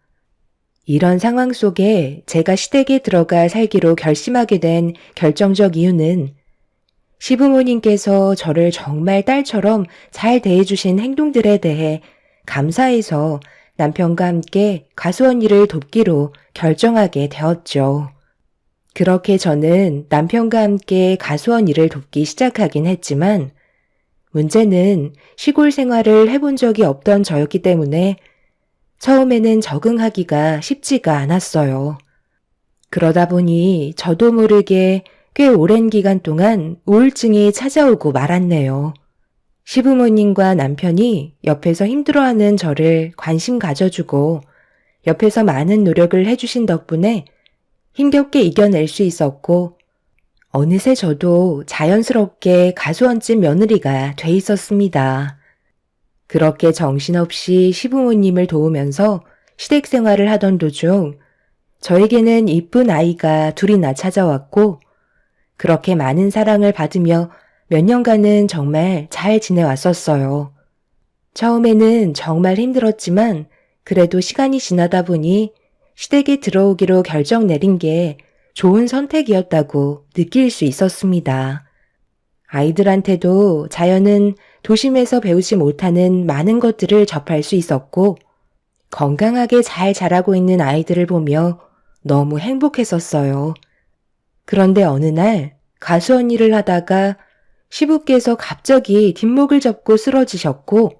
이런 상황 속에 제가 시댁에 들어가 살기로 결심하게 된 결정적 이유는 시부모님께서 저를 정말 딸처럼 잘 대해주신 행동들에 대해 감사해서 남편과 함께 과수원 일을 돕기로 결정하게 되었죠. 그렇게 저는 남편과 함께 과수원 일을 돕기 시작하긴 했지만 문제는 시골 생활을 해본 적이 없던 저였기 때문에 처음에는 적응하기가 쉽지가 않았어요. 그러다 보니 저도 모르게 꽤 오랜 기간 동안 우울증이 찾아오고 말았네요. 시부모님과 남편이 옆에서 힘들어하는 저를 관심 가져주고 옆에서 많은 노력을 해주신 덕분에 힘겹게 이겨낼 수 있었고 어느새 저도 자연스럽게 가수원집 며느리가 돼 있었습니다. 그렇게 정신없이 시부모님을 도우면서 시댁 생활을 하던 도중 저에게는 이쁜 아이가 둘이나 찾아왔고 그렇게 많은 사랑을 받으며 몇 년간은 정말 잘 지내왔었어요. 처음에는 정말 힘들었지만 그래도 시간이 지나다 보니 시댁에 들어오기로 결정 내린 게 좋은 선택이었다고 느낄 수 있었습니다. 아이들한테도 자연은 도심에서 배우지 못하는 많은 것들을 접할 수 있었고 건강하게 잘 자라고 있는 아이들을 보며 너무 행복했었어요. 그런데 어느 날 가수원 일을 하다가 시부께서 갑자기 뒷목을 접고 쓰러지셨고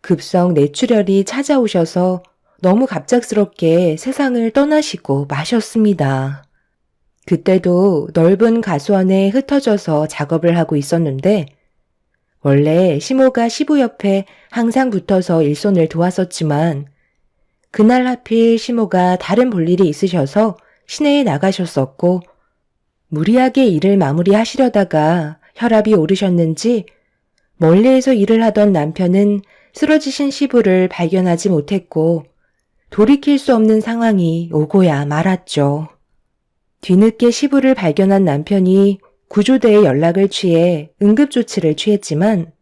급성 뇌출혈이 찾아오셔서 너무 갑작스럽게 세상을 떠나시고 마셨습니다. 그때도 넓은 가수원에 흩어져서 작업을 하고 있었는데 원래 시모가 시부 옆에 항상 붙어서 일손을 도왔었지만 그날 하필 시모가 다른 볼일이 있으셔서 시내에 나가셨었고 무리하게 일을 마무리하시려다가 혈압이 오르셨는지 멀리에서 일을 하던 남편은 쓰러지신 시부를 발견하지 못했고 돌이킬 수 없는 상황이 오고야 말았죠. 뒤늦게 시부를 발견한 남편이 구조대에 연락을 취해 응급조치를 취했지만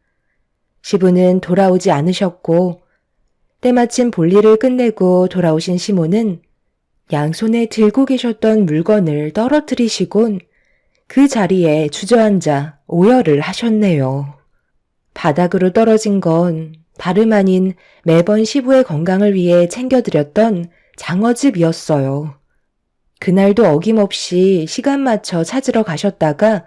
시부는 돌아오지 않으셨고 때마침 볼일을 끝내고 돌아오신 시모는 양손에 들고 계셨던 물건을 떨어뜨리시곤 그 자리에 주저앉아 오열을 하셨네요. 바닥으로 떨어진 건 다름 아닌 매번 시부의 건강을 위해 챙겨드렸던 장어즙이었어요. 그날도 어김없이 시간 맞춰 찾으러 가셨다가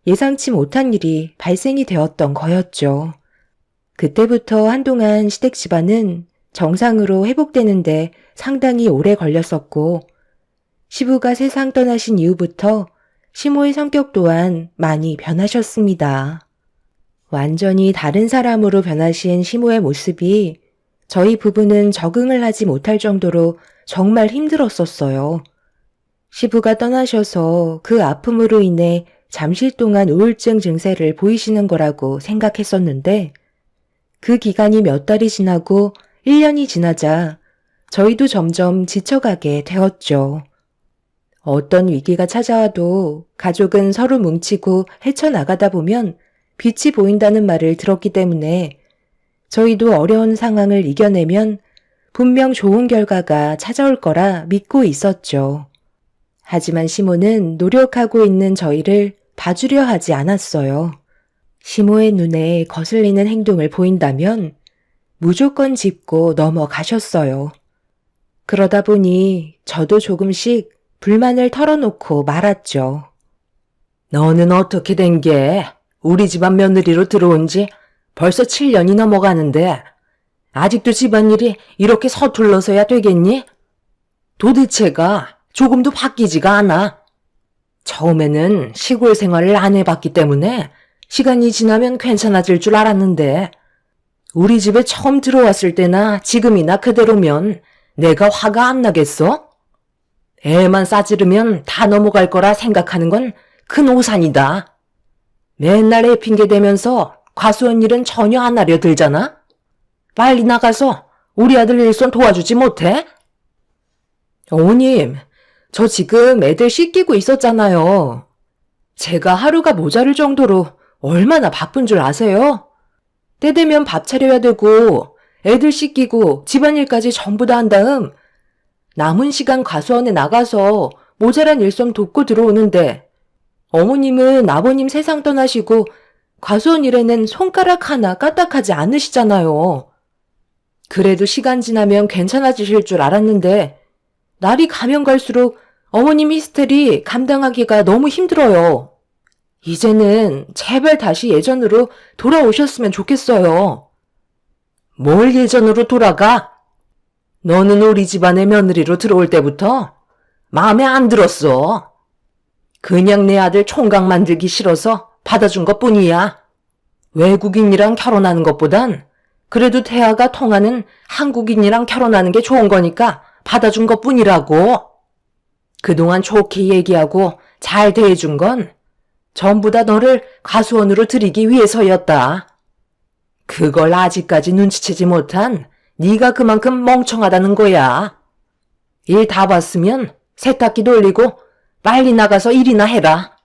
예상치 못한 일이 발생이 되었던 거였죠. 그때부터 한동안 시댁 집안은 정상으로 회복되는데 상당히 오래 걸렸었고 시부가 세상 떠나신 이후부터 시모의 성격 또한 많이 변하셨습니다. 완전히 다른 사람으로 변하신 시모의 모습이 저희 부부는 적응을 하지 못할 정도로 정말 힘들었었어요. 시부가 떠나셔서 그 아픔으로 인해 잠시 동안 우울증 증세를 보이시는 거라고 생각했었는데 그 기간이 몇 달이 지나고 1년이 지나자 저희도 점점 지쳐가게 되었죠. 어떤 위기가 찾아와도 가족은 서로 뭉치고 헤쳐나가다 보면 빛이 보인다는 말을 들었기 때문에 저희도 어려운 상황을 이겨내면 분명 좋은 결과가 찾아올 거라 믿고 있었죠. 하지만 시모는 노력하고 있는 저희를 봐주려 하지 않았어요. 시모의 눈에 거슬리는 행동을 보인다면 무조건 짚고 넘어가셨어요. 그러다 보니 저도 조금씩 불만을 털어놓고 말았죠.
너는 어떻게 된 게 우리 집안 며느리로 들어온 지 벌써 7년이 넘어가는데 아직도 집안일이 이렇게 서툴러서야 되겠니? 도대체가 조금도 바뀌지가 않아. 처음에는 시골 생활을 안 해봤기 때문에 시간이 지나면 괜찮아질 줄 알았는데 우리 집에 처음 들어왔을 때나 지금이나 그대로면 내가 화가 안 나겠어? 애만 싸지르면 다 넘어갈 거라 생각하는 건 큰 오산이다. 맨날 애 핑계 대면서 과수원 일은 전혀 안 하려 들잖아? 빨리 나가서 우리 아들 일손 도와주지 못해? 어머님, 저 지금 애들 씻기고 있었잖아요. 제가 하루가 모자랄 정도로 얼마나 바쁜 줄 아세요? 때 되면 밥 차려야 되고 애들 씻기고 집안일까지 전부 다 한 다음 남은 시간 과수원에 나가서 모자란 일손 돕고 들어오는데 어머님은 아버님 세상 떠나시고 과수원 일에는 손가락 하나 까딱하지 않으시잖아요. 그래도 시간 지나면 괜찮아지실 줄 알았는데 날이 가면 갈수록 어머님 히스테리 감당하기가 너무 힘들어요. 이제는 제발 다시 예전으로 돌아오셨으면 좋겠어요. 뭘 예전으로 돌아가? 너는 우리 집안의 며느리로 들어올 때부터 마음에 안 들었어. 그냥 내 아들 총각 만들기 싫어서 받아준 것뿐이야. 외국인이랑 결혼하는 것보단 그래도 대화가 통하는 한국인이랑 결혼하는 게 좋은 거니까 받아준 것뿐이라고. 그동안 좋게 얘기하고 잘 대해준 건 전부 다 너를 과수원으로 들이기 위해서였다. 그걸 아직까지 눈치채지 못한 네가 그만큼 멍청하다는 거야. 일 다 봤으면 세탁기 돌리고 빨리 나가서 일이나 해라.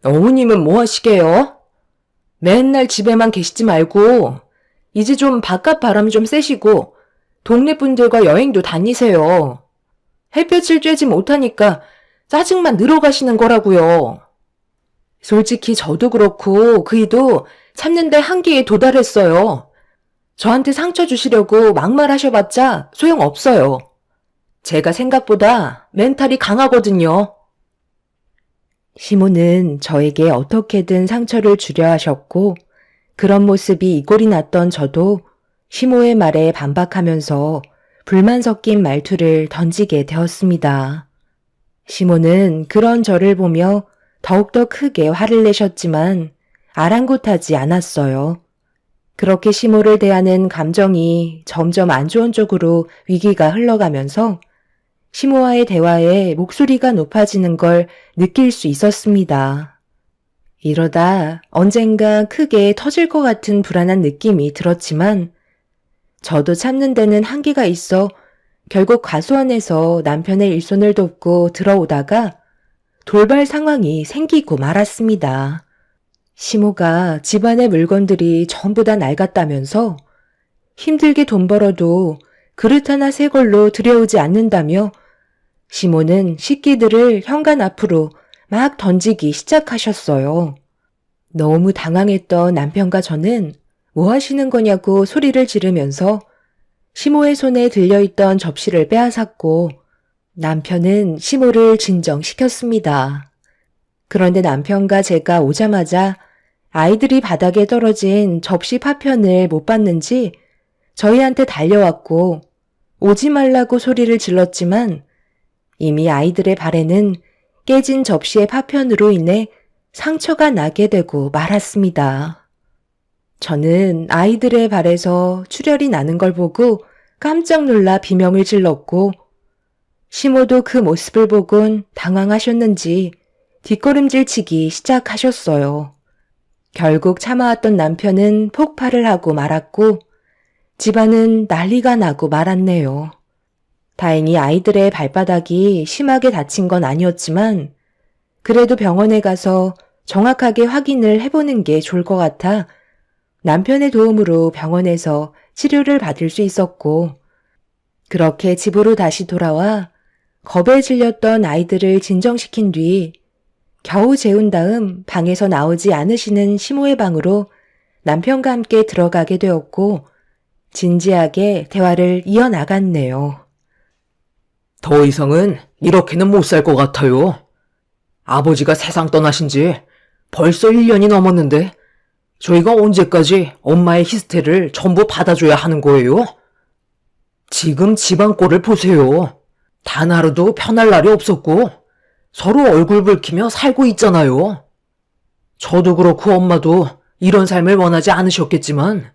어머님은 뭐 하시게요? 맨날 집에만 계시지 말고 이제 좀 바깥 바람 좀 쐬시고 동네 분들과 여행도 다니세요. 햇볕을 쬐지 못하니까 짜증만 늘어가시는 거라고요. 솔직히 저도 그렇고 그이도 참는데 한계에 도달했어요. 저한테 상처 주시려고 막말하셔봤자 소용없어요. 제가 생각보다 멘탈이 강하거든요.
시모는 저에게 어떻게든 상처를 주려 하셨고 그런 모습이 이골이 났던 저도 시모의 말에 반박하면서 불만 섞인 말투를 던지게 되었습니다. 시모는 그런 저를 보며 더욱더 크게 화를 내셨지만 아랑곳하지 않았어요. 그렇게 시모를 대하는 감정이 점점 안 좋은 쪽으로 위기가 흘러가면서 시모와의 대화에 목소리가 높아지는 걸 느낄 수 있었습니다. 이러다 언젠가 크게 터질 것 같은 불안한 느낌이 들었지만 저도 참는 데는 한계가 있어 결국 과수원에서 남편의 일손을 돕고 들어오다가 돌발 상황이 생기고 말았습니다. 시모가 집안의 물건들이 전부 다 낡았다면서 힘들게 돈 벌어도 그릇 하나 새 걸로 들여오지 않는다며 시모는 식기들을 현관 앞으로 막 던지기 시작하셨어요. 너무 당황했던 남편과 저는 뭐 하시는 거냐고 소리를 지르면서 시모의 손에 들려있던 접시를 빼앗았고 남편은 시모를 진정시켰습니다. 그런데 남편과 제가 오자마자 아이들이 바닥에 떨어진 접시 파편을 못 봤는지 저희한테 달려왔고 오지 말라고 소리를 질렀지만 이미 아이들의 발에는 깨진 접시의 파편으로 인해 상처가 나게 되고 말았습니다. 저는 아이들의 발에서 출혈이 나는 걸 보고 깜짝 놀라 비명을 질렀고 시모도 그 모습을 보곤 당황하셨는지 뒷걸음질치기 시작하셨어요. 결국 참아왔던 남편은 폭발을 하고 말았고 집안은 난리가 나고 말았네요. 다행히 아이들의 발바닥이 심하게 다친 건 아니었지만 그래도 병원에 가서 정확하게 확인을 해보는 게 좋을 것 같아 남편의 도움으로 병원에서 치료를 받을 수 있었고 그렇게 집으로 다시 돌아와 겁에 질렸던 아이들을 진정시킨 뒤 겨우 재운 다음 방에서 나오지 않으시는 시모의 방으로 남편과 함께 들어가게 되었고 진지하게 대화를 이어나갔네요.
더 이상은 이렇게는 못 살 것 같아요. 아버지가 세상 떠나신 지 벌써 1년이 넘었는데 저희가 언제까지 엄마의 히스테리를 전부 받아줘야 하는 거예요? 지금 집안 꼴을 보세요. 단 하루도 편할 날이 없었고 서로 얼굴 붉히며 살고 있잖아요. 저도 그렇고 엄마도 이런 삶을 원하지 않으셨겠지만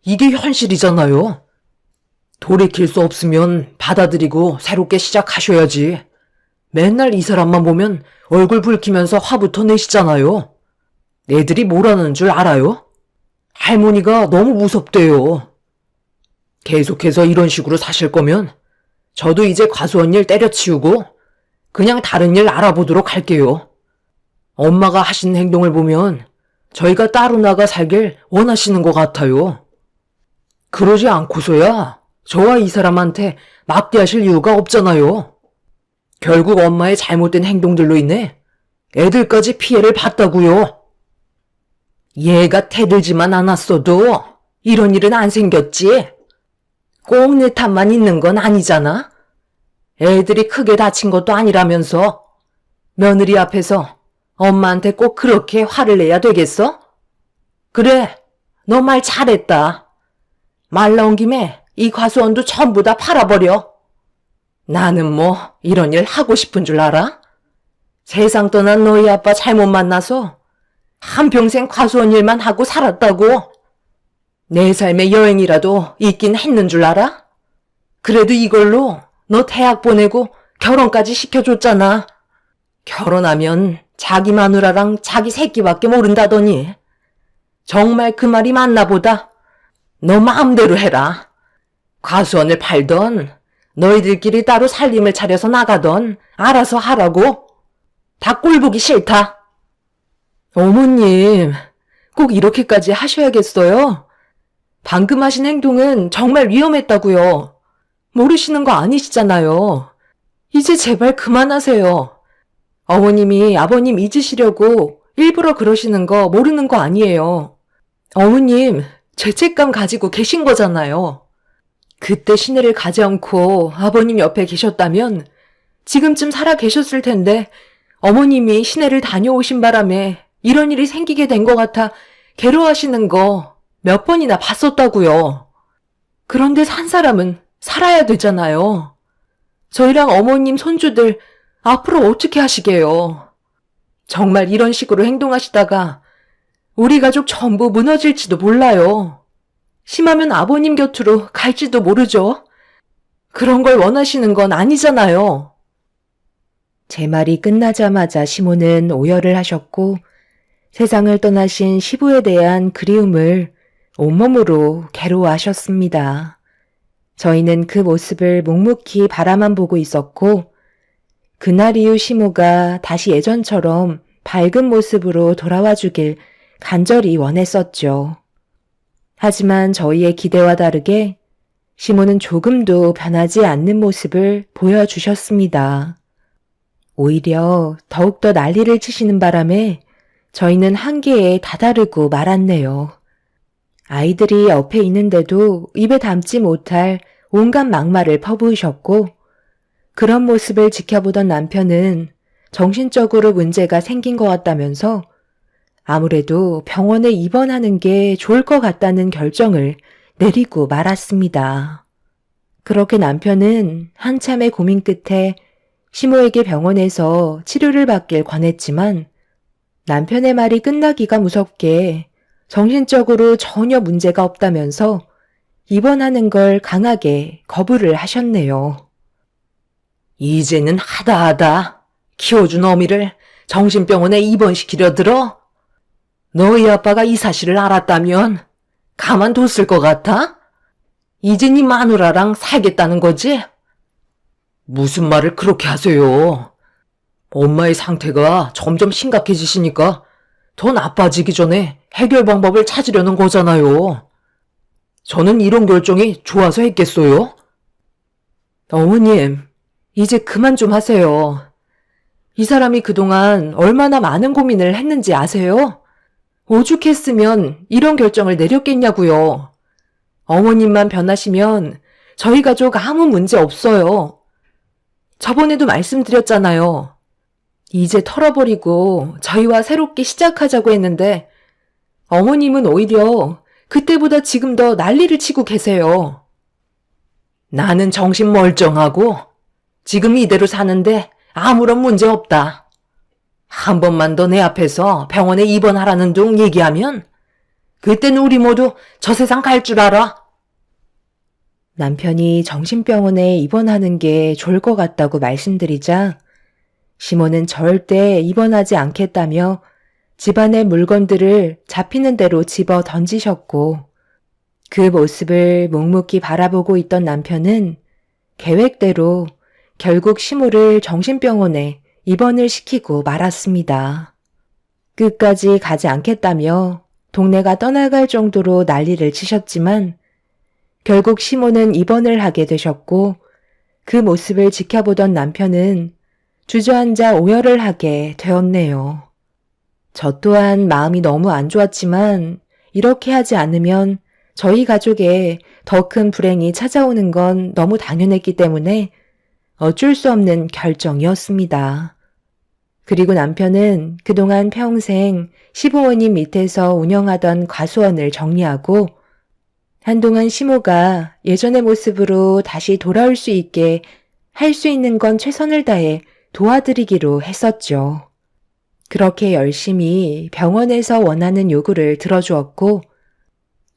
이게 현실이잖아요. 돌이킬 수 없으면 받아들이고 새롭게 시작하셔야지. 맨날 이 사람만 보면 얼굴 붉히면서 화부터 내시잖아요. 애들이 뭐라는 줄 알아요? 할머니가 너무 무섭대요. 계속해서 이런 식으로 사실 거면 저도 이제 과수원 일 때려치우고 그냥 다른 일 알아보도록 할게요. 엄마가 하신 행동을 보면 저희가 따로 나가 살길 원하시는 것 같아요. 그러지 않고서야 저와 이 사람한테 막대하실 이유가 없잖아요. 결국 엄마의 잘못된 행동들로 인해 애들까지 피해를 봤다고요. 얘가 태들지만 않았어도 이런 일은 안 생겼지. 꼭 내 탓만 있는 건 아니잖아. 애들이 크게 다친 것도 아니라면서 며느리 앞에서 엄마한테 꼭 그렇게 화를 내야 되겠어? 그래, 너 말 잘했다. 말 나온 김에 이 과수원도 전부 다 팔아버려. 나는 뭐 이런 일 하고 싶은 줄 알아? 세상 떠난 너희 아빠 잘못 만나서 한평생 과수원 일만 하고 살았다고. 내 삶의 여행이라도 있긴 했는 줄 알아? 그래도 이걸로 너 대학 보내고 결혼까지 시켜줬잖아. 결혼하면 자기 마누라랑 자기 새끼밖에 모른다더니. 정말 그 말이 맞나 보다. 너 마음대로 해라. 과수원을 팔던 너희들끼리 따로 살림을 차려서 나가던 알아서 하라고. 다 꼴보기 싫다. 어머님, 꼭 이렇게까지 하셔야겠어요? 방금 하신 행동은 정말 위험했다고요. 모르시는 거 아니시잖아요. 이제 제발 그만하세요. 어머님이 아버님 잊으시려고 일부러 그러시는 거 모르는 거 아니에요. 어머님, 죄책감 가지고 계신 거잖아요. 그때 시내를 가지 않고 아버님 옆에 계셨다면 지금쯤 살아 계셨을 텐데 어머님이 시내를 다녀오신 바람에 이런 일이 생기게 된 것 같아 괴로워하시는 거 몇 번이나 봤었다고요. 그런데 산 사람은 살아야 되잖아요. 저희랑 어머님 손주들 앞으로 어떻게 하시게요? 정말 이런 식으로 행동하시다가 우리 가족 전부 무너질지도 몰라요. 심하면 아버님 곁으로 갈지도 모르죠. 그런 걸 원하시는 건 아니잖아요.
제 말이 끝나자마자 시모는 오열을 하셨고 세상을 떠나신 시부에 대한 그리움을 온몸으로 괴로워하셨습니다. 저희는 그 모습을 묵묵히 바라만 보고 있었고 그날 이후 시모가 다시 예전처럼 밝은 모습으로 돌아와 주길 간절히 원했었죠. 하지만 저희의 기대와 다르게 시모는 조금도 변하지 않는 모습을 보여주셨습니다. 오히려 더욱더 난리를 치시는 바람에 저희는 한계에 다다르고 말았네요. 아이들이 옆에 있는데도 입에 담지 못할 온갖 막말을 퍼부으셨고 그런 모습을 지켜보던 남편은 정신적으로 문제가 생긴 것 같다면서 아무래도 병원에 입원하는 게 좋을 것 같다는 결정을 내리고 말았습니다. 그렇게 남편은 한참의 고민 끝에 시모에게 병원에서 치료를 받길 권했지만 남편의 말이 끝나기가 무섭게 정신적으로 전혀 문제가 없다면서 입원하는 걸 강하게 거부를 하셨네요.
이제는 하다하다 키워준 어미를 정신병원에 입원시키려 들어? 너희 아빠가 이 사실을 알았다면 가만뒀을 것 같아? 이제 네 마누라랑 살겠다는 거지? 무슨 말을 그렇게 하세요? 엄마의 상태가 점점 심각해지시니까 더 나빠지기 전에 해결 방법을 찾으려는 거잖아요. 저는 이런 결정이 좋아서 했겠어요? 어머님, 이제 그만 좀 하세요. 이 사람이 그동안 얼마나 많은 고민을 했는지 아세요? 오죽했으면 이런 결정을 내렸겠냐고요. 어머님만 변하시면 저희 가족 아무 문제 없어요. 저번에도 말씀드렸잖아요. 이제 털어버리고 저희와 새롭게 시작하자고 했는데 어머님은 오히려 그때보다 지금 더 난리를 치고 계세요. 나는 정신 멀쩡하고 지금 이대로 사는데 아무런 문제 없다. 한 번만 더 내 앞에서 병원에 입원하라는 둥 얘기하면 그땐 우리 모두 저 세상 갈 줄 알아.
남편이 정신병원에 입원하는 게 좋을 것 같다고 말씀드리자 시모는 절대 입원하지 않겠다며 집안의 물건들을 잡히는 대로 집어 던지셨고 그 모습을 묵묵히 바라보고 있던 남편은 계획대로 결국 시모를 정신병원에 입원을 시키고 말았습니다. 끝까지 가지 않겠다며 동네가 떠나갈 정도로 난리를 치셨지만 결국 시모는 입원을 하게 되셨고 그 모습을 지켜보던 남편은 주저앉아 오열을 하게 되었네요. 저 또한 마음이 너무 안 좋았지만 이렇게 하지 않으면 저희 가족에 더 큰 불행이 찾아오는 건 너무 당연했기 때문에 어쩔 수 없는 결정이었습니다. 그리고 남편은 그동안 평생 시부모님 밑에서 운영하던 과수원을 정리하고 한동안 시모가 예전의 모습으로 다시 돌아올 수 있게 할 수 있는 건 최선을 다해 도와드리기로 했었죠. 그렇게 열심히 병원에서 원하는 요구를 들어주었고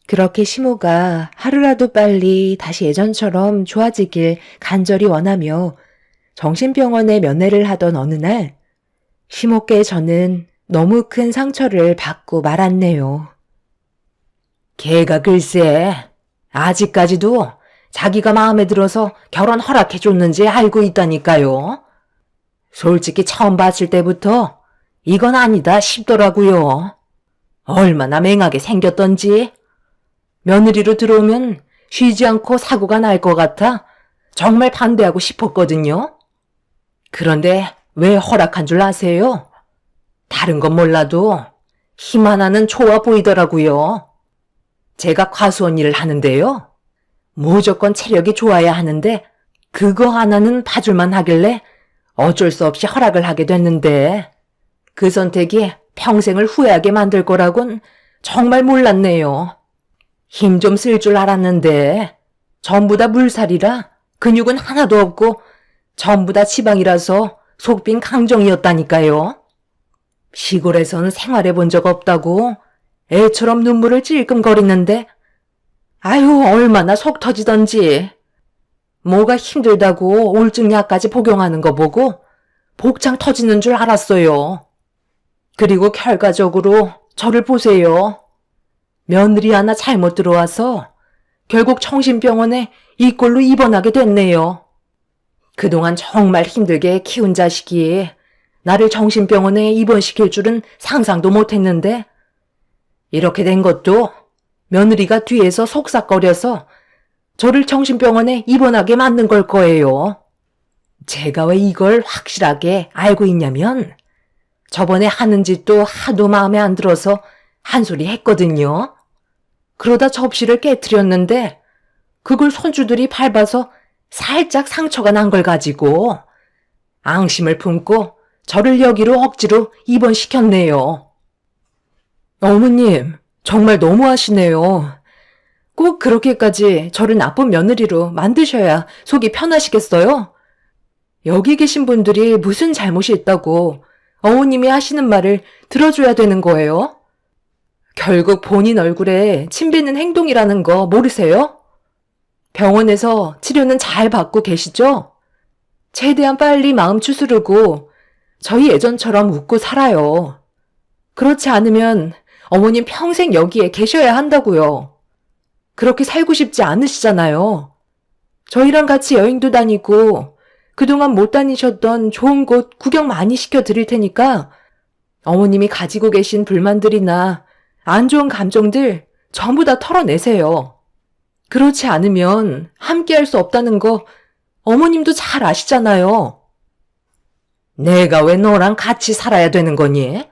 그렇게 시모가 하루라도 빨리 다시 예전처럼 좋아지길 간절히 원하며 정신병원에 면회를 하던 어느 날 시모께 저는 너무 큰 상처를 받고 말았네요. 걔가 글쎄 아직까지도 자기가 마음에 들어서 결혼 허락해줬는지 알고 있다니까요. 솔직히 처음 봤을 때부터 이건 아니다 싶더라고요. 얼마나 맹하게 생겼던지. 며느리로 들어오면 쉬지 않고 사고가 날 것 같아 정말 반대하고 싶었거든요. 그런데 왜 허락한 줄 아세요? 다른 건 몰라도 힘 하나는 좋아 보이더라고요. 제가 과수원 일을 하는데요. 무조건 체력이 좋아야 하는데 그거 하나는 봐줄만 하길래 어쩔 수 없이 허락을 하게 됐는데 그 선택이 평생을 후회하게 만들 거라곤 정말 몰랐네요. 힘 좀 쓸 줄 알았는데
전부 다 물살이라 근육은 하나도 없고 전부 다 지방이라서 속빈 강정이었다니까요. 시골에서는 생활해 본 적 없다고 애처럼 눈물을 찔끔거리는데 아유 얼마나 속 터지던지. 뭐가 힘들다고 우울증 약까지 복용하는 거 보고 복장 터지는 줄 알았어요. 그리고 결과적으로 저를 보세요. 며느리 하나 잘못 들어와서 결국 정신병원에 이 꼴로 입원하게 됐네요. 그동안 정말 힘들게 키운 자식이 나를 정신병원에 입원시킬 줄은 상상도 못했는데 이렇게 된 것도 며느리가 뒤에서 속삭거려서 저를 정신병원에 입원하게 만든 걸 거예요. 제가 왜 이걸 확실하게 알고 있냐면 저번에 하는 짓도 하도 마음에 안 들어서 한 소리 했거든요. 그러다 접시를 깨트렸는데 그걸 손주들이 밟아서 살짝 상처가 난 걸 가지고 앙심을 품고 저를 여기로 억지로 입원시켰네요. 어머님, 정말 너무하시네요. 꼭 그렇게까지 저를 나쁜 며느리로 만드셔야 속이 편하시겠어요? 여기 계신 분들이 무슨 잘못이 있다고 어머님이 하시는 말을 들어줘야 되는 거예요? 결국 본인 얼굴에 침 뱉는 행동이라는 거 모르세요? 병원에서 치료는 잘 받고 계시죠? 최대한 빨리 마음 추스르고 저희 예전처럼 웃고 살아요. 그렇지 않으면 어머님 평생 여기에 계셔야 한다고요. 그렇게 살고 싶지 않으시잖아요. 저희랑 같이 여행도 다니고 그동안 못 다니셨던 좋은 곳 구경 많이 시켜드릴 테니까 어머님이 가지고 계신 불만들이나 안 좋은 감정들 전부 다 털어내세요. 그렇지 않으면 함께 할 수 없다는 거 어머님도 잘 아시잖아요. 내가 왜 너랑 같이 살아야 되는 거니?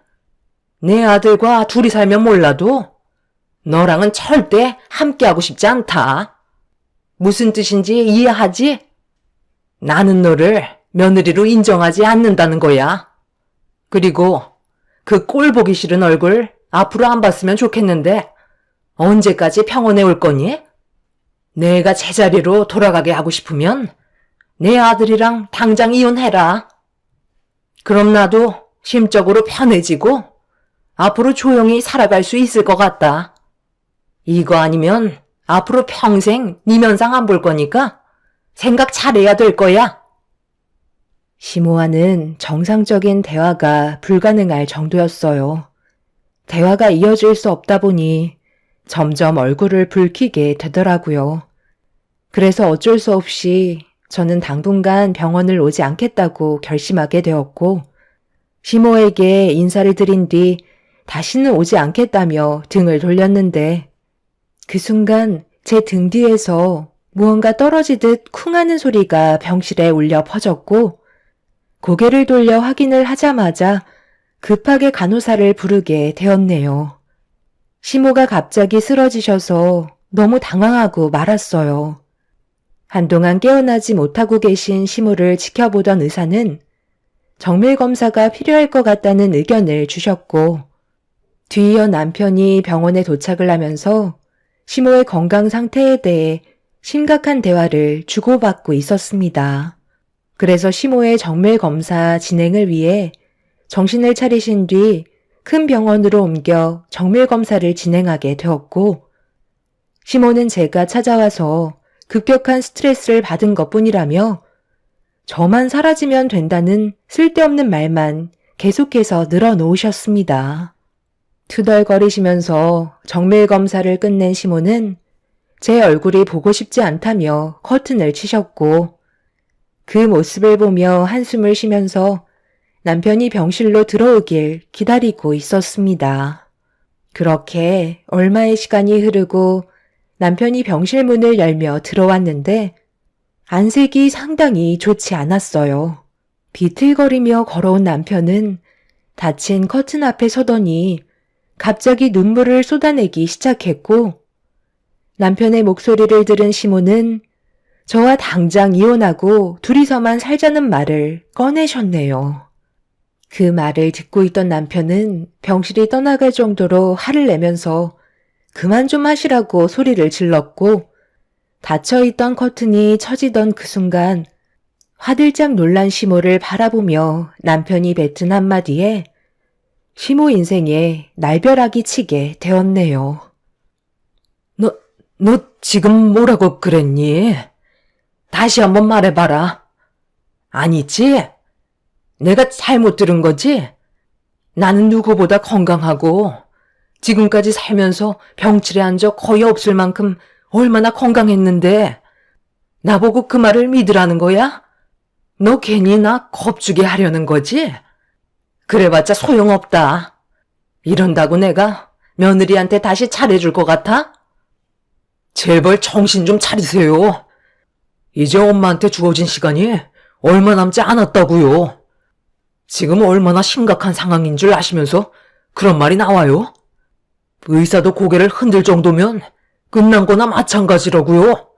내 아들과 둘이 살면 몰라도 너랑은 절대 함께하고 싶지 않다. 무슨 뜻인지 이해하지? 나는 너를 며느리로 인정하지 않는다는 거야. 그리고 그 꼴 보기 싫은 얼굴 앞으로 안 봤으면 좋겠는데 언제까지 병원에 올 거니? 내가 제자리로 돌아가게 하고 싶으면 내 아들이랑 당장 이혼해라. 그럼 나도 심적으로 편해지고 앞으로 조용히 살아갈 수 있을 것 같다. 이거 아니면 앞으로 평생 네 면상 안 볼 거니까 생각 잘해야 될 거야.
시모와는 정상적인 대화가 불가능할 정도였어요. 대화가 이어질 수 없다 보니 점점 얼굴을 붉히게 되더라고요. 그래서 어쩔 수 없이 저는 당분간 병원을 오지 않겠다고 결심하게 되었고, 시모에게 인사를 드린 뒤 다시는 오지 않겠다며 등을 돌렸는데, 그 순간 제 등 뒤에서 무언가 떨어지듯 쿵 하는 소리가 병실에 울려 퍼졌고, 고개를 돌려 확인을 하자마자 급하게 간호사를 부르게 되었네요. 시모가 갑자기 쓰러지셔서 너무 당황하고 말았어요. 한동안 깨어나지 못하고 계신 시모를 지켜보던 의사는 정밀검사가 필요할 것 같다는 의견을 주셨고, 뒤이어 남편이 병원에 도착을 하면서 시모의 건강 상태에 대해 심각한 대화를 주고받고 있었습니다. 그래서 시모의 정밀검사 진행을 위해 정신을 차리신 뒤 큰 병원으로 옮겨 정밀검사를 진행하게 되었고, 시모는 제가 찾아와서 급격한 스트레스를 받은 것뿐이라며 저만 사라지면 된다는 쓸데없는 말만 계속해서 늘어놓으셨습니다. 투덜거리시면서 정밀검사를 끝낸 시모는 제 얼굴이 보고 싶지 않다며 커튼을 치셨고, 그 모습을 보며 한숨을 쉬면서 남편이 병실로 들어오길 기다리고 있었습니다. 그렇게 얼마의 시간이 흐르고 남편이 병실 문을 열며 들어왔는데 안색이 상당히 좋지 않았어요. 비틀거리며 걸어온 남편은 닫힌 커튼 앞에 서더니 갑자기 눈물을 쏟아내기 시작했고, 남편의 목소리를 들은 시모는 저와 당장 이혼하고 둘이서만 살자는 말을 꺼내셨네요. 그 말을 듣고 있던 남편은 병실이 떠나갈 정도로 화를 내면서 그만 좀 하시라고 소리를 질렀고, 닫혀있던 커튼이 쳐지던 그 순간 화들짝 놀란 시모를 바라보며 남편이 뱉은 한마디에 시모 인생에 날벼락이 치게 되었네요.
너 지금 뭐라고 그랬니? 다시 한번 말해봐라. 아니지? 내가 잘못 들은 거지? 나는 누구보다 건강하고 지금까지 살면서 병치레 한 적 거의 없을 만큼 얼마나 건강했는데 나보고 그 말을 믿으라는 거야? 너 괜히 나 겁주게 하려는 거지? 그래봤자 소용없다. 이런다고 내가 며느리한테 다시 잘해줄 것 같아? 제발 정신 좀 차리세요. 이제 엄마한테 주어진 시간이 얼마 남지 않았다고요. 지금 얼마나 심각한 상황인 줄 아시면서 그런 말이 나와요? 의사도 고개를 흔들 정도면 끝난 거나 마찬가지라고요.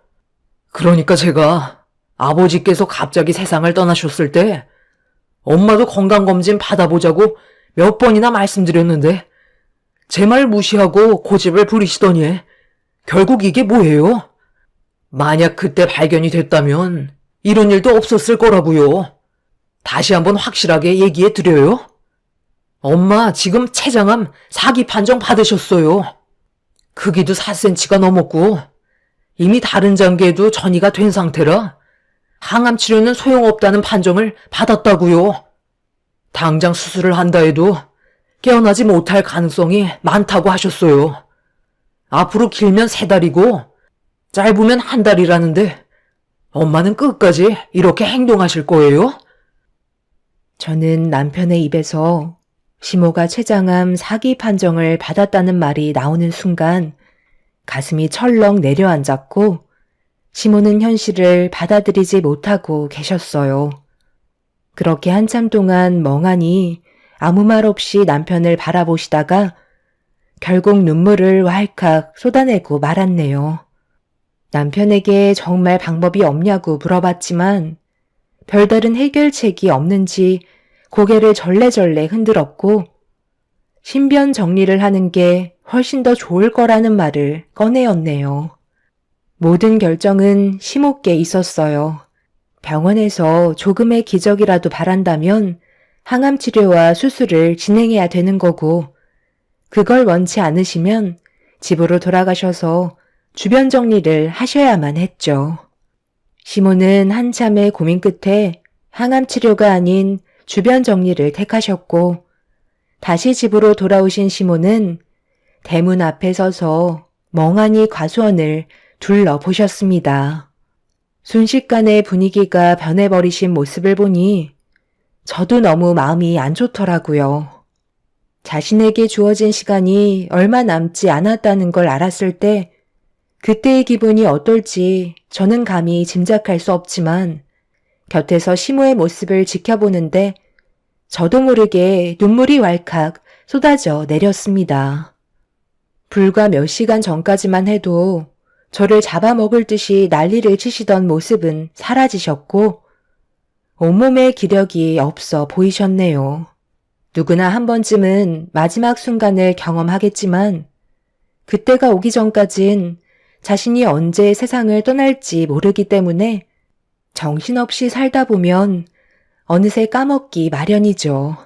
그러니까 제가 아버지께서 갑자기 세상을 떠나셨을 때 엄마도 건강검진 받아보자고 몇 번이나 말씀드렸는데 제 말 무시하고 고집을 부리시더니 결국 이게 뭐예요? 만약 그때 발견이 됐다면 이런 일도 없었을 거라고요. 다시 한번 확실하게 얘기해 드려요. 엄마 지금 췌장암 4기 판정 받으셨어요. 크기도 4cm가 넘었고 이미 다른 장기에도 전이가 된 상태라 항암 치료는 소용없다는 판정을 받았다고요. 당장 수술을 한다 해도 깨어나지 못할 가능성이 많다고 하셨어요. 앞으로 길면 3달이고 짧으면 1달이라는데 엄마는 끝까지 이렇게 행동하실 거예요?
저는 남편의 입에서 시모가 췌장암 4기 판정을 받았다는 말이 나오는 순간 가슴이 철렁 내려앉았고 시모는 현실을 받아들이지 못하고 계셨어요. 그렇게 한참 동안 멍하니 아무 말 없이 남편을 바라보시다가 결국 눈물을 왈칵 쏟아내고 말았네요. 남편에게 정말 방법이 없냐고 물어봤지만 별다른 해결책이 없는지 고개를 절레절레 흔들었고 신변 정리를 하는 게 훨씬 더 좋을 거라는 말을 꺼내었네요. 모든 결정은 시모께 있었어요. 병원에서 조금의 기적이라도 바란다면 항암 치료와 수술을 진행해야 되는 거고 그걸 원치 않으시면 집으로 돌아가셔서 주변 정리를 하셔야만 했죠. 시모는 한참의 고민 끝에 항암 치료가 아닌 주변 정리를 택하셨고 다시 집으로 돌아오신 시모는 대문 앞에 서서 멍하니 과수원을 둘러보셨습니다. 순식간에 분위기가 변해버리신 모습을 보니 저도 너무 마음이 안 좋더라고요. 자신에게 주어진 시간이 얼마 남지 않았다는 걸 알았을 때 그때의 기분이 어떨지 저는 감히 짐작할 수 없지만 곁에서 시모의 모습을 지켜보는데 저도 모르게 눈물이 왈칵 쏟아져 내렸습니다. 불과 몇 시간 전까지만 해도 저를 잡아먹을 듯이 난리를 치시던 모습은 사라지셨고 온몸에 기력이 없어 보이셨네요. 누구나 한 번쯤은 마지막 순간을 경험하겠지만 그때가 오기 전까진 자신이 언제 세상을 떠날지 모르기 때문에 정신없이 살다 보면 어느새 까먹기 마련이죠.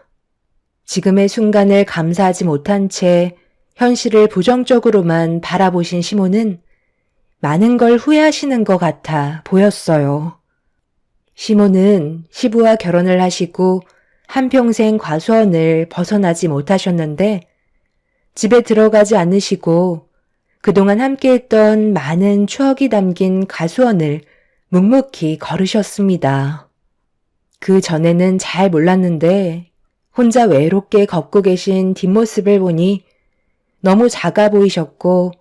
지금의 순간을 감사하지 못한 채 현실을 부정적으로만 바라보신 시모는 많은 걸 후회하시는 것 같아 보였어요. 시모는 시부와 결혼을 하시고 한평생 과수원을 벗어나지 못하셨는데 집에 들어가지 않으시고 그동안 함께했던 많은 추억이 담긴 과수원을 묵묵히 걸으셨습니다. 그 전에는 잘 몰랐는데 혼자 외롭게 걷고 계신 뒷모습을 보니 너무 작아 보이셨고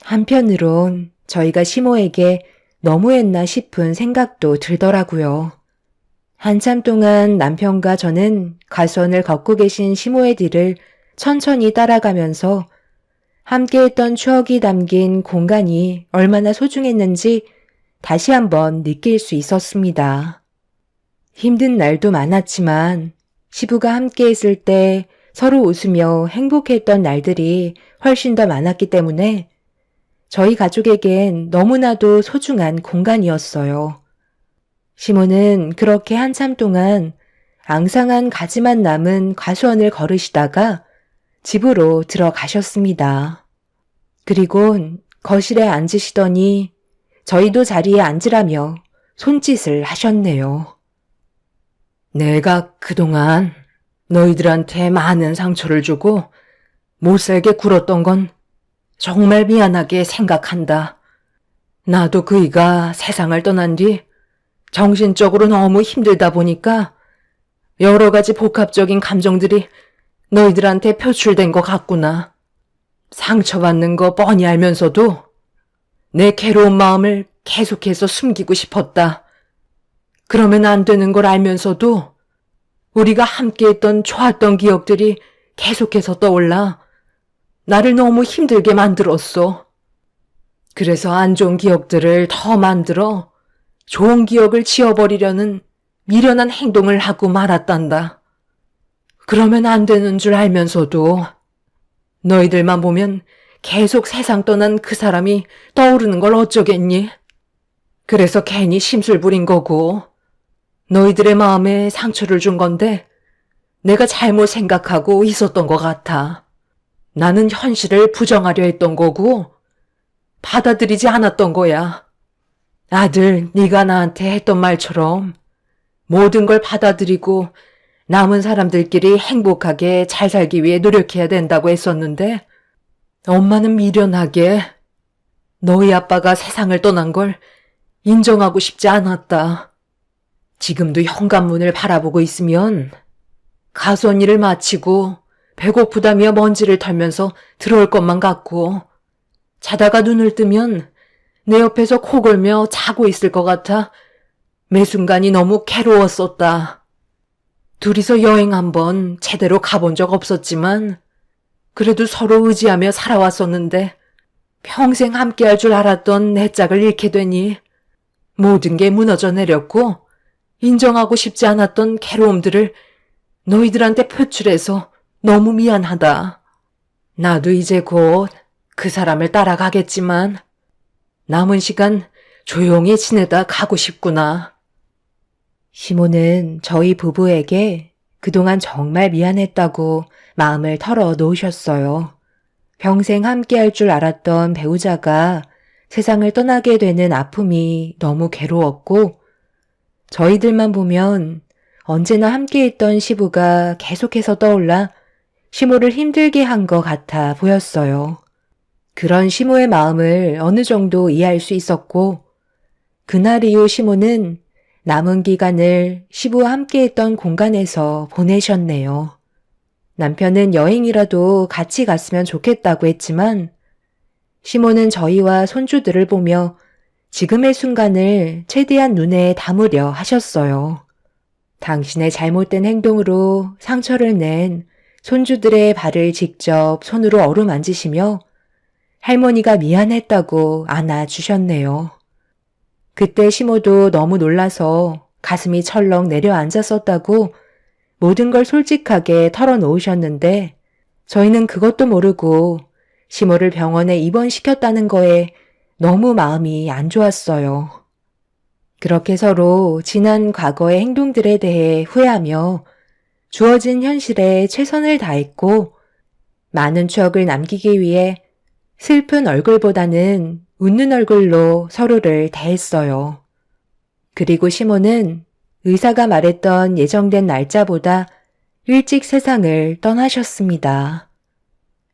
한편으론 저희가 시모에게 너무했나 싶은 생각도 들더라고요. 한참 동안 남편과 저는 과수원을 걷고 계신 시모의 뒤를 천천히 따라가면서 함께했던 추억이 담긴 공간이 얼마나 소중했는지 다시 한번 느낄 수 있었습니다. 힘든 날도 많았지만 시부가 함께했을 때 서로 웃으며 행복했던 날들이 훨씬 더 많았기 때문에 저희 가족에겐 너무나도 소중한 공간이었어요. 시모는 그렇게 한참 동안 앙상한 가지만 남은 과수원을 걸으시다가 집으로 들어가셨습니다. 그리곤 거실에 앉으시더니 저희도 자리에 앉으라며 손짓을 하셨네요.
내가 그동안 너희들한테 많은 상처를 주고 못살게 굴었던 건 정말 미안하게 생각한다. 나도 그이가 세상을 떠난 뒤 정신적으로 너무 힘들다 보니까 여러 가지 복합적인 감정들이 너희들한테 표출된 것 같구나. 상처받는 거 뻔히 알면서도 내 괴로운 마음을 계속해서 숨기고 싶었다. 그러면 안 되는 걸 알면서도 우리가 함께했던 좋았던 기억들이 계속해서 떠올라 나를 너무 힘들게 만들었어. 그래서 안 좋은 기억들을 더 만들어 좋은 기억을 지워버리려는 미련한 행동을 하고 말았단다. 그러면 안 되는 줄 알면서도 너희들만 보면 계속 세상 떠난 그 사람이 떠오르는 걸 어쩌겠니? 그래서 괜히 심술 부린 거고 너희들의 마음에 상처를 준 건데 내가 잘못 생각하고 있었던 것 같아. 나는 현실을 부정하려 했던 거고 받아들이지 않았던 거야. 아들, 네가 나한테 했던 말처럼 모든 걸 받아들이고 남은 사람들끼리 행복하게 잘 살기 위해 노력해야 된다고 했었는데 엄마는 미련하게 너희 아빠가 세상을 떠난 걸 인정하고 싶지 않았다. 지금도 현관문을 바라보고 있으면 가수원 일을 마치고 배고프다며 먼지를 털면서 들어올 것만 같고 자다가 눈을 뜨면 내 옆에서 코 골며 자고 있을 것 같아 매 순간이 너무 괴로웠었다. 둘이서 여행 한번 제대로 가본 적 없었지만 그래도 서로 의지하며 살아왔었는데 평생 함께할 줄 알았던 내 짝을 잃게 되니 모든 게 무너져 내렸고 인정하고 싶지 않았던 괴로움들을 너희들한테 표출해서 너무 미안하다. 나도 이제 곧 그 사람을 따라가겠지만 남은 시간 조용히 지내다 가고 싶구나.
시모는 저희 부부에게 그동안 정말 미안했다고 마음을 털어 놓으셨어요. 평생 함께할 줄 알았던 배우자가 세상을 떠나게 되는 아픔이 너무 괴로웠고 저희들만 보면 언제나 함께했던 시부가 계속해서 떠올라 시모를 힘들게 한 것 같아 보였어요. 그런 시모의 마음을 어느 정도 이해할 수 있었고 그날 이후 시모는 남은 기간을 시부와 함께했던 공간에서 보내셨네요. 남편은 여행이라도 같이 갔으면 좋겠다고 했지만 시모는 저희와 손주들을 보며 지금의 순간을 최대한 눈에 담으려 하셨어요. 당신의 잘못된 행동으로 상처를 낸 손주들의 발을 직접 손으로 어루만지시며 할머니가 미안했다고 안아주셨네요. 그때 시모도 너무 놀라서 가슴이 철렁 내려앉았었다고 모든 걸 솔직하게 털어놓으셨는데 저희는 그것도 모르고 시모를 병원에 입원시켰다는 거에 너무 마음이 안 좋았어요. 그렇게 서로 지난 과거의 행동들에 대해 후회하며 주어진 현실에 최선을 다했고 많은 추억을 남기기 위해 슬픈 얼굴보다는 웃는 얼굴로 서로를 대했어요. 그리고 시모는 의사가 말했던 예정된 날짜보다 일찍 세상을 떠나셨습니다.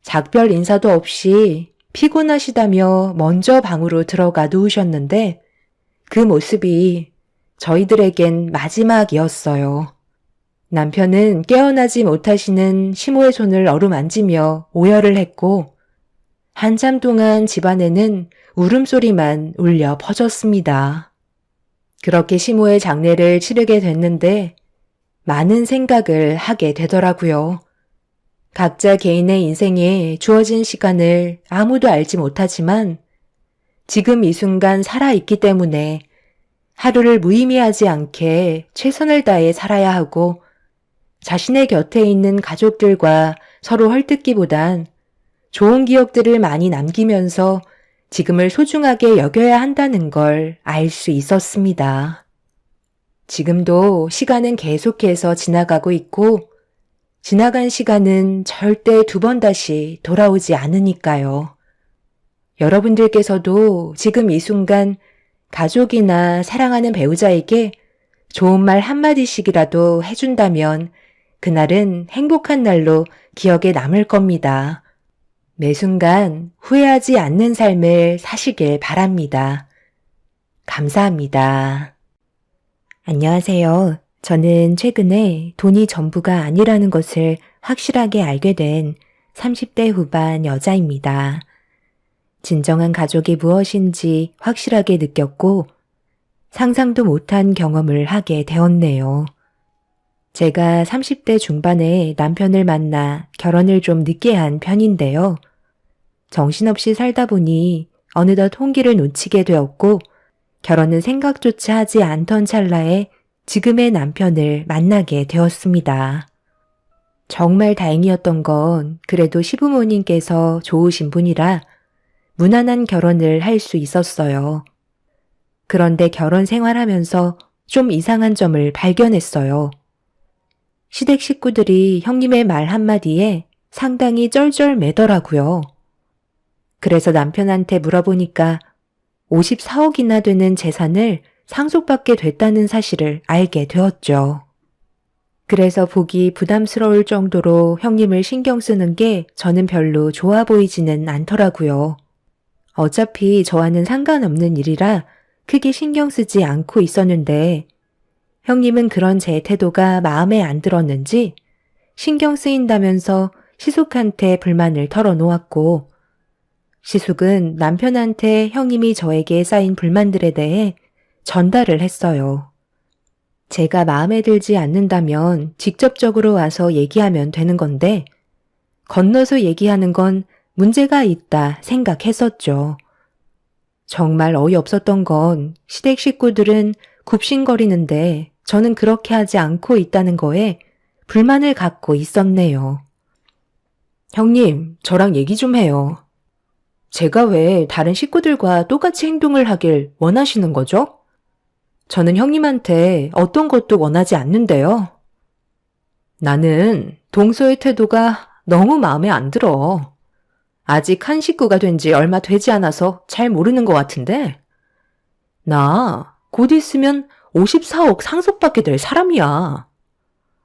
작별 인사도 없이 피곤하시다며 먼저 방으로 들어가 누우셨는데 그 모습이 저희들에겐 마지막이었어요. 남편은 깨어나지 못하시는 시모의 손을 어루만지며 오열을 했고 한참 동안 집안에는 울음소리만 울려 퍼졌습니다. 그렇게 시모의 장례를 치르게 됐는데 많은 생각을 하게 되더라고요. 각자 개인의 인생에 주어진 시간을 아무도 알지 못하지만 지금 이 순간 살아있기 때문에 하루를 무의미하지 않게 최선을 다해 살아야 하고 자신의 곁에 있는 가족들과 서로 헐뜯기보단 좋은 기억들을 많이 남기면서 지금을 소중하게 여겨야 한다는 걸 알 수 있었습니다. 지금도 시간은 계속해서 지나가고 있고 지나간 시간은 절대 두 번 다시 돌아오지 않으니까요. 여러분들께서도 지금 이 순간 가족이나 사랑하는 배우자에게 좋은 말 한마디씩이라도 해준다면 그날은 행복한 날로 기억에 남을 겁니다. 매 순간 후회하지 않는 삶을 사시길 바랍니다. 감사합니다. 안녕하세요. 저는 최근에 돈이 전부가 아니라는 것을 확실하게 알게 된 30대 후반 여자입니다. 진정한 가족이 무엇인지 확실하게 느꼈고 상상도 못한 경험을 하게 되었네요. 제가 30대 중반에 남편을 만나 결혼을 좀 늦게 한 편인데요. 정신없이 살다 보니 어느덧 홍기를 놓치게 되었고 결혼은 생각조차 하지 않던 찰나에 지금의 남편을 만나게 되었습니다. 정말 다행이었던 건 그래도 시부모님께서 좋으신 분이라 무난한 결혼을 할 수 있었어요. 그런데 결혼 생활하면서 좀 이상한 점을 발견했어요. 시댁 식구들이 형님의 말 한마디에 상당히 쩔쩔매더라고요. 그래서 남편한테 물어보니까 54억이나 되는 재산을 상속받게 됐다는 사실을 알게 되었죠. 그래서 보기 부담스러울 정도로 형님을 신경 쓰는 게 저는 별로 좋아 보이지는 않더라고요. 어차피 저와는 상관없는 일이라 크게 신경 쓰지 않고 있었는데 형님은 그런 제 태도가 마음에 안 들었는지 신경 쓰인다면서 시숙한테 불만을 털어놓았고 시숙은 남편한테 형님이 저에게 쌓인 불만들에 대해 전달을 했어요. 제가 마음에 들지 않는다면 직접적으로 와서 얘기하면 되는 건데 건너서 얘기하는 건 문제가 있다 생각했었죠. 정말 어이없었던 건 시댁 식구들은 굽신거리는데 저는 그렇게 하지 않고 있다는 거에 불만을 갖고 있었네요. 형님, 저랑 얘기 좀 해요. 제가 왜 다른 식구들과 똑같이 행동을 하길 원하시는 거죠? 저는 형님한테 어떤 것도 원하지 않는데요. 나는 동서의 태도가 너무 마음에 안 들어. 아직 한 식구가 된 지 얼마 되지 않아서 잘 모르는 것 같은데 나 곧 있으면 54억 상속받게 될 사람이야.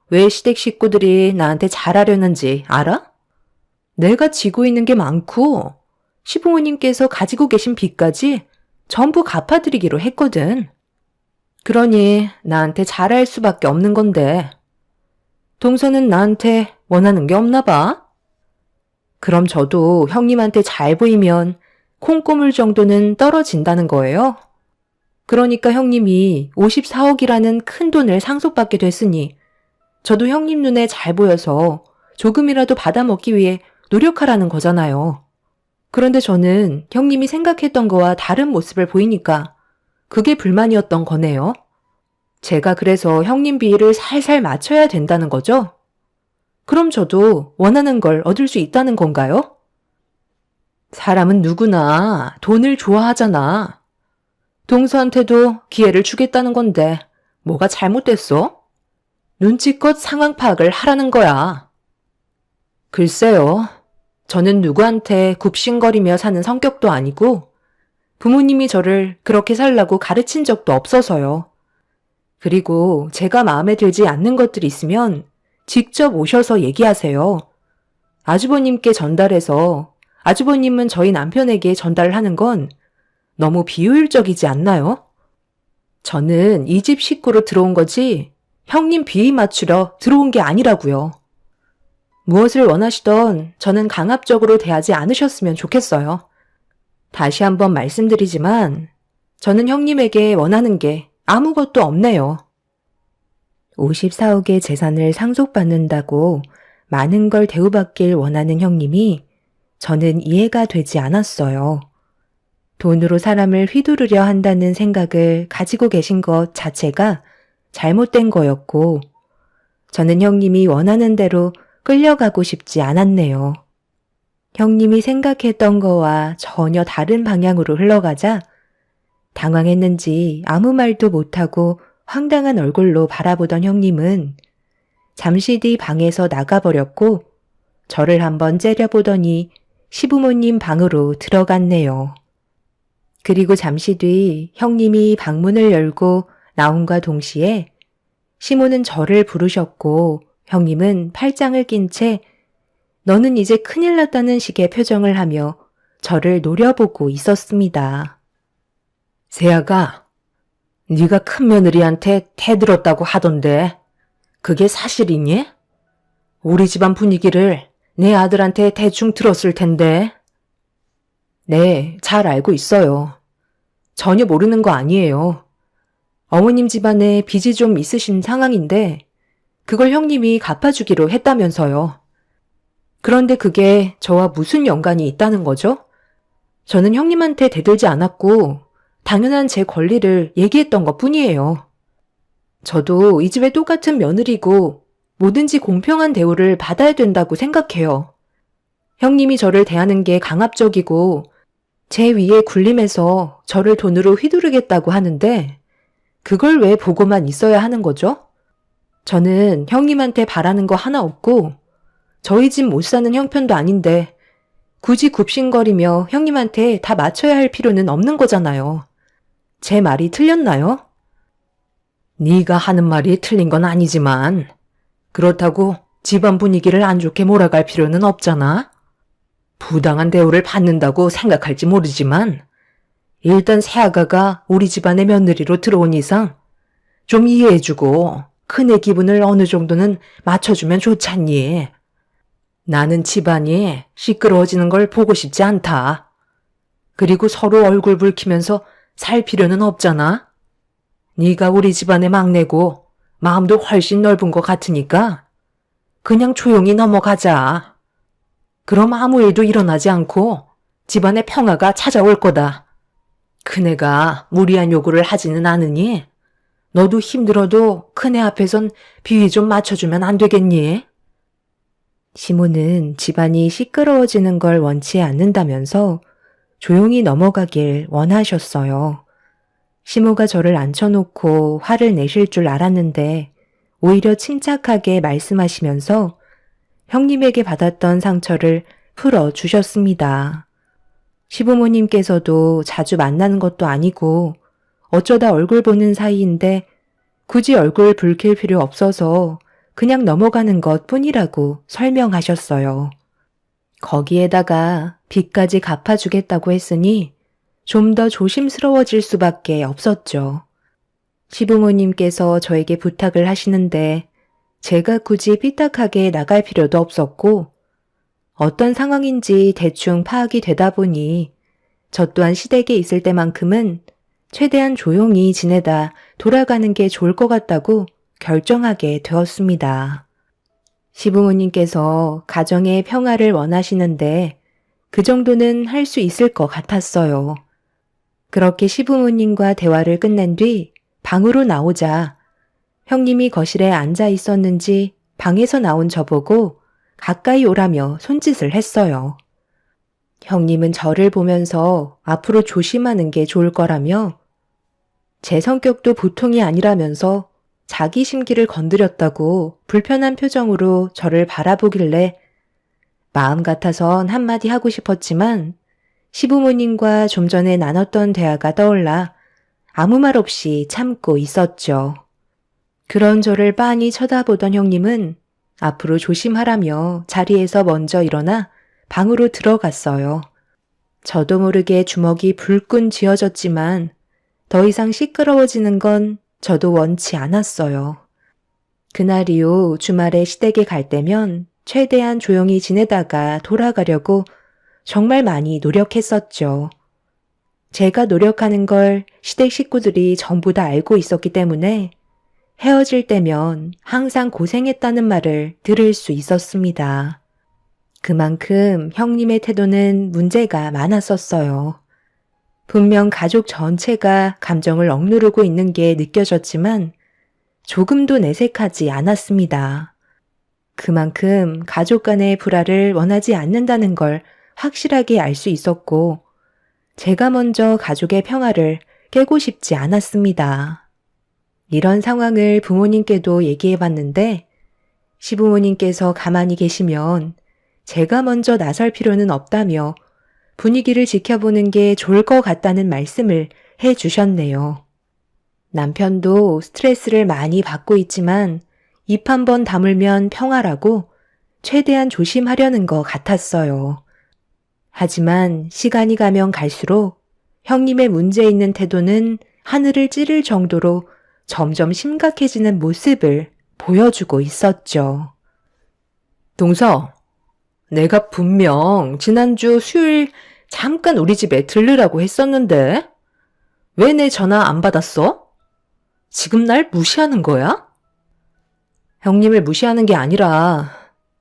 왜 시댁 식구들이 나한테 잘하려는지 알아? 내가 지고 있는 게 많고 시부모님께서 가지고 계신 빚까지 전부 갚아드리기로 했거든. 그러니 나한테 잘할 수밖에 없는 건데 동서는 나한테 원하는 게 없나 봐? 그럼 저도 형님한테 잘 보이면 콩고물 정도는 떨어진다는 거예요? 그러니까 형님이 54억이라는 큰 돈을 상속받게 됐으니 저도 형님 눈에 잘 보여서 조금이라도 받아먹기 위해 노력하라는 거잖아요. 그런데 저는 형님이 생각했던 거와 다른 모습을 보이니까 그게 불만이었던 거네요. 제가 그래서 형님 비위를 살살 맞춰야 된다는 거죠? 그럼 저도 원하는 걸 얻을 수 있다는 건가요? 사람은 누구나 돈을 좋아하잖아. 동서한테도 기회를 주겠다는 건데 뭐가 잘못됐어? 눈치껏 상황 파악을 하라는 거야. 글쎄요. 저는 누구한테 굽신거리며 사는 성격도 아니고 부모님이 저를 그렇게 살라고 가르친 적도 없어서요. 그리고 제가 마음에 들지 않는 것들이 있으면 직접 오셔서 얘기하세요. 아주버님께 전달해서 아주버님은 저희 남편에게 전달하는 건 너무 비효율적이지 않나요? 저는 이 집 식구로 들어온 거지 형님 비위 맞추려 들어온 게 아니라고요. 무엇을 원하시던 저는 강압적으로 대하지 않으셨으면 좋겠어요. 다시 한번 말씀드리지만 저는 형님에게 원하는 게 아무것도 없네요. 54억의 재산을 상속받는다고 많은 걸 대우받길 원하는 형님이 저는 이해가 되지 않았어요. 돈으로 사람을 휘두르려 한다는 생각을 가지고 계신 것 자체가 잘못된 거였고 저는 형님이 원하는 대로 끌려가고 싶지 않았네요. 형님이 생각했던 거와 전혀 다른 방향으로 흘러가자 당황했는지 아무 말도 못하고 황당한 얼굴로 바라보던 형님은 잠시 뒤 방에서 나가버렸고 저를 한번 째려보더니 시부모님 방으로 들어갔네요. 그리고 잠시 뒤 형님이 방문을 열고 나온과 동시에 시모는 저를 부르셨고 형님은 팔짱을 낀 채 너는 이제 큰일 났다는 식의 표정을 하며 저를 노려보고 있었습니다.
세아가 네가 큰며느리한테 대들었다고 하던데 그게 사실이니? 우리 집안 분위기를 내 아들한테 대충 들었을 텐데.
네, 잘 알고 있어요. 전혀 모르는 거 아니에요. 어머님 집안에 빚이 좀 있으신 상황인데 그걸 형님이 갚아주기로 했다면서요. 그런데 그게 저와 무슨 연관이 있다는 거죠? 저는 형님한테 대들지 않았고 당연한 제 권리를 얘기했던 것 뿐이에요. 저도 이 집의 똑같은 며느리고 뭐든지 공평한 대우를 받아야 된다고 생각해요. 형님이 저를 대하는 게 강압적이고 제 위에 군림해서 저를 돈으로 휘두르겠다고 하는데 그걸 왜 보고만 있어야 하는 거죠? 저는 형님한테 바라는 거 하나 없고 저희 집 못 사는 형편도 아닌데 굳이 굽신거리며 형님한테 다 맞춰야 할 필요는 없는 거잖아요. 제 말이 틀렸나요?
네가 하는 말이 틀린 건 아니지만 그렇다고 집안 분위기를 안 좋게 몰아갈 필요는 없잖아. 부당한 대우를 받는다고 생각할지 모르지만 일단 새아가가 우리 집안의 며느리로 들어온 이상 좀 이해해주고 큰애 기분을 어느 정도는 맞춰주면 좋잖니. 나는 집안이 시끄러워지는 걸 보고 싶지 않다. 그리고 서로 얼굴 붉히면서 살 필요는 없잖아. 네가 우리 집안의 막내고 마음도 훨씬 넓은 것 같으니까 그냥 조용히 넘어가자. 그럼 아무 일도 일어나지 않고 집안의 평화가 찾아올 거다. 큰애가 무리한 요구를 하지는 않으니 너도 힘들어도 큰애 앞에선 비위 좀 맞춰주면 안 되겠니?
시모는 집안이 시끄러워지는 걸 원치 않는다면서 조용히 넘어가길 원하셨어요. 시모가 저를 앉혀놓고 화를 내실 줄 알았는데 오히려 침착하게 말씀하시면서 형님에게 받았던 상처를 풀어주셨습니다. 시부모님께서도 자주 만나는 것도 아니고 어쩌다 얼굴 보는 사이인데 굳이 얼굴 붉힐 필요 없어서 그냥 넘어가는 것 뿐이라고 설명하셨어요. 거기에다가 빚까지 갚아주겠다고 했으니 좀 더 조심스러워질 수밖에 없었죠. 시부모님께서 저에게 부탁을 하시는데 제가 굳이 삐딱하게 나갈 필요도 없었고 어떤 상황인지 대충 파악이 되다 보니 저 또한 시댁에 있을 때만큼은 최대한 조용히 지내다 돌아가는 게 좋을 것 같다고 결정하게 되었습니다. 시부모님께서 가정의 평화를 원하시는데 그 정도는 할 수 있을 것 같았어요. 그렇게 시부모님과 대화를 끝낸 뒤 방으로 나오자 형님이 거실에 앉아 있었는지 방에서 나온 저보고 가까이 오라며 손짓을 했어요. 형님은 저를 보면서 앞으로 조심하는 게 좋을 거라며 제 성격도 보통이 아니라면서 자기 심기를 건드렸다고 불편한 표정으로 저를 바라보길래 마음 같아선 한마디 하고 싶었지만 시부모님과 좀 전에 나눴던 대화가 떠올라 아무 말 없이 참고 있었죠. 그런 저를 빤히 쳐다보던 형님은 앞으로 조심하라며 자리에서 먼저 일어나 방으로 들어갔어요. 저도 모르게 주먹이 불끈 쥐어졌지만 더 이상 시끄러워지는 건 저도 원치 않았어요. 그날 이후 주말에 시댁에 갈 때면 최대한 조용히 지내다가 돌아가려고 정말 많이 노력했었죠. 제가 노력하는 걸 시댁 식구들이 전부 다 알고 있었기 때문에 헤어질 때면 항상 고생했다는 말을 들을 수 있었습니다. 그만큼 형님의 태도는 문제가 많았었어요. 분명 가족 전체가 감정을 억누르고 있는 게 느껴졌지만 조금도 내색하지 않았습니다. 그만큼 가족 간의 불화를 원하지 않는다는 걸 확실하게 알 수 있었고, 제가 먼저 가족의 평화를 깨고 싶지 않았습니다. 이런 상황을 부모님께도 얘기해 봤는데, 시부모님께서 가만히 계시면 제가 먼저 나설 필요는 없다며 분위기를 지켜보는 게 좋을 것 같다는 말씀을 해 주셨네요. 남편도 스트레스를 많이 받고 있지만 입 한 번 다물면 평화라고 최대한 조심하려는 것 같았어요. 하지만 시간이 가면 갈수록 형님의 문제 있는 태도는 하늘을 찌를 정도로 점점 심각해지는 모습을 보여주고 있었죠.
동서, 내가 분명 지난주 수요일 잠깐 우리 집에 들르라고 했었는데 왜 내 전화 안 받았어? 지금 날 무시하는 거야?
형님을 무시하는 게 아니라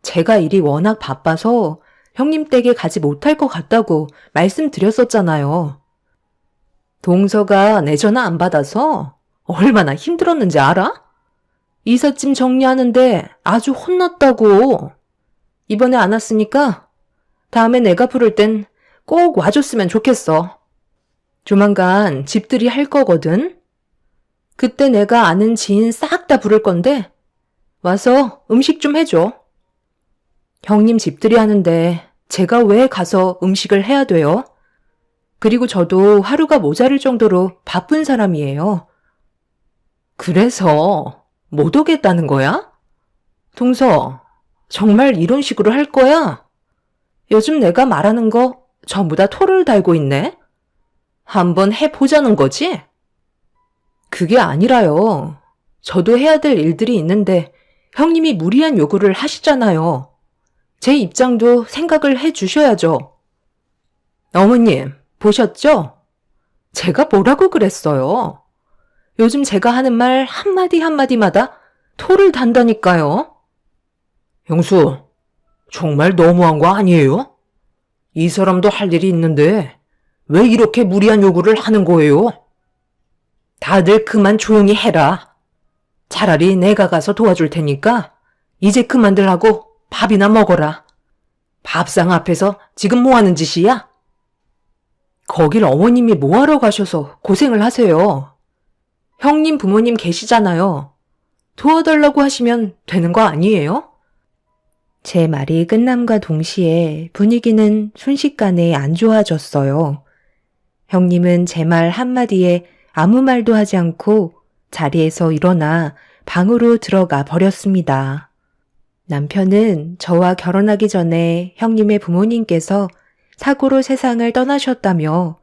제가 일이 워낙 바빠서 형님 댁에 가지 못할 것 같다고 말씀드렸었잖아요.
동서가 내 전화 안 받아서 얼마나 힘들었는지 알아? 이삿짐 정리하는데 아주 혼났다고. 이번에 안 왔으니까 다음에 내가 부를 땐 꼭 와줬으면 좋겠어. 조만간 집들이 할 거거든. 그때 내가 아는 지인 싹 다 부를 건데 와서 음식 좀 해줘. 형님 집들이 하는데 제가 왜 가서 음식을 해야 돼요? 그리고 저도 하루가 모자랄 정도로 바쁜 사람이에요. 그래서 못 오겠다는 거야? 동서, 정말 이런 식으로 할 거야? 요즘 내가 말하는 거 전부 다 토를 달고 있네? 한번 해보자는 거지? 그게 아니라요. 저도 해야 될 일들이 있는데 형님이 무리한 요구를 하시잖아요. 제 입장도 생각을 해 주셔야죠. 어머님, 보셨죠? 제가 뭐라고 그랬어요? 요즘 제가 하는 말 한마디 한마디마다 토를 단다니까요. 형수, 정말 너무한 거 아니에요? 이 사람도 할 일이 있는데 왜 이렇게 무리한 요구를 하는 거예요? 다들 그만 조용히 해라. 차라리 내가 가서 도와줄 테니까 이제 그만들 하고 밥이나 먹어라. 밥상 앞에서 지금 뭐 하는 짓이야? 거길 어머님이 뭐하러 가셔서 고생을 하세요. 형님 부모님 계시잖아요. 도와달라고 하시면 되는 거 아니에요?
제 말이 끝남과 동시에 분위기는 순식간에 안 좋아졌어요. 형님은 제 말 한마디에 아무 말도 하지 않고 자리에서 일어나 방으로 들어가 버렸습니다. 남편은 저와 결혼하기 전에 형님의 부모님께서 사고로 세상을 떠나셨다며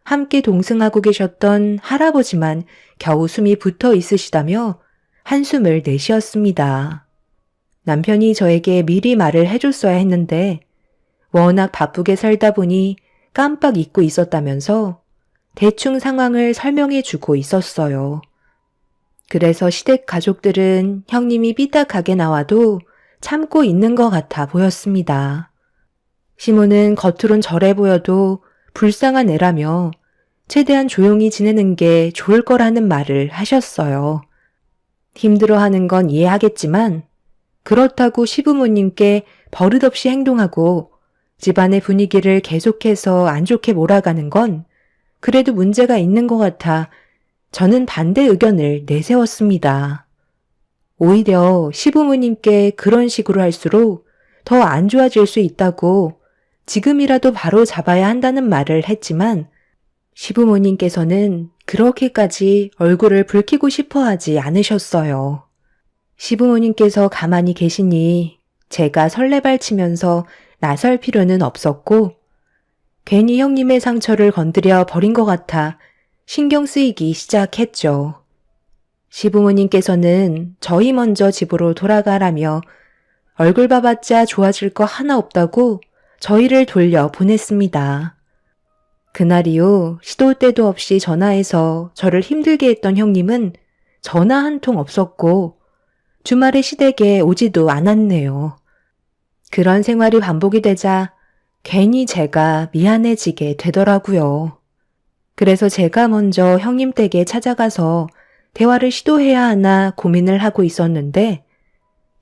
함께 동승하고 계셨던 할아버지만 겨우 숨이 붙어 있으시다며 한숨을 내쉬었습니다. 남편이 저에게 미리 말을 해줬어야 했는데 워낙 바쁘게 살다 보니 깜빡 잊고 있었다면서 대충 상황을 설명해 주고 있었어요. 그래서 시댁 가족들은 형님이 삐딱하게 나와도 참고 있는 것 같아 보였습니다. 시모는 겉으론 절해 보여도 불쌍한 애라며 최대한 조용히 지내는 게 좋을 거라는 말을 하셨어요. 힘들어하는 건 이해하겠지만 그렇다고 시부모님께 버릇없이 행동하고 집안의 분위기를 계속해서 안 좋게 몰아가는 건 그래도 문제가 있는 것 같아 저는 반대 의견을 내세웠습니다. 오히려 시부모님께 그런 식으로 할수록 더 안 좋아질 수 있다고 지금이라도 바로 잡아야 한다는 말을 했지만 시부모님께서는 그렇게까지 얼굴을 붉히고 싶어 하지 않으셨어요. 시부모님께서 가만히 계시니 제가 설레발치면서 나설 필요는 없었고 괜히 형님의 상처를 건드려 버린 것 같아 신경 쓰이기 시작했죠. 시부모님께서는 저희 먼저 집으로 돌아가라며 얼굴 봐봤자 좋아질 거 하나 없다고 저희를 돌려 보냈습니다. 그날 이후 시도 때도 없이 전화해서 저를 힘들게 했던 형님은 전화 한 통 없었고 주말에 시댁에 오지도 않았네요. 그런 생활이 반복이 되자 괜히 제가 미안해지게 되더라고요. 그래서 제가 먼저 형님 댁에 찾아가서 대화를 시도해야 하나 고민을 하고 있었는데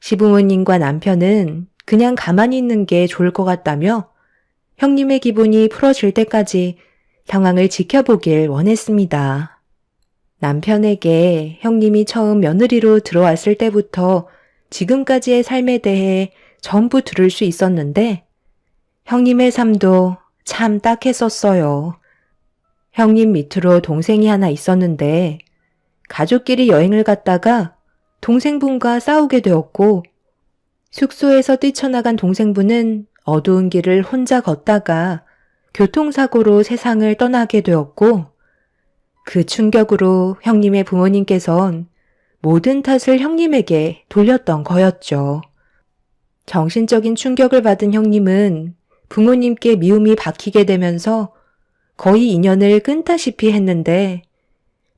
시부모님과 남편은 그냥 가만히 있는 게 좋을 것 같다며 형님의 기분이 풀어질 때까지 상황을 지켜보길 원했습니다. 남편에게 형님이 처음 며느리로 들어왔을 때부터 지금까지의 삶에 대해 전부 들을 수 있었는데 형님의 삶도 참 딱했었어요. 형님 밑으로 동생이 하나 있었는데 가족끼리 여행을 갔다가 동생분과 싸우게 되었고 숙소에서 뛰쳐나간 동생분은 어두운 길을 혼자 걷다가 교통사고로 세상을 떠나게 되었고 그 충격으로 형님의 부모님께선 모든 탓을 형님에게 돌렸던 거였죠. 정신적인 충격을 받은 형님은 부모님께 미움이 박히게 되면서 거의 인연을 끊다시피 했는데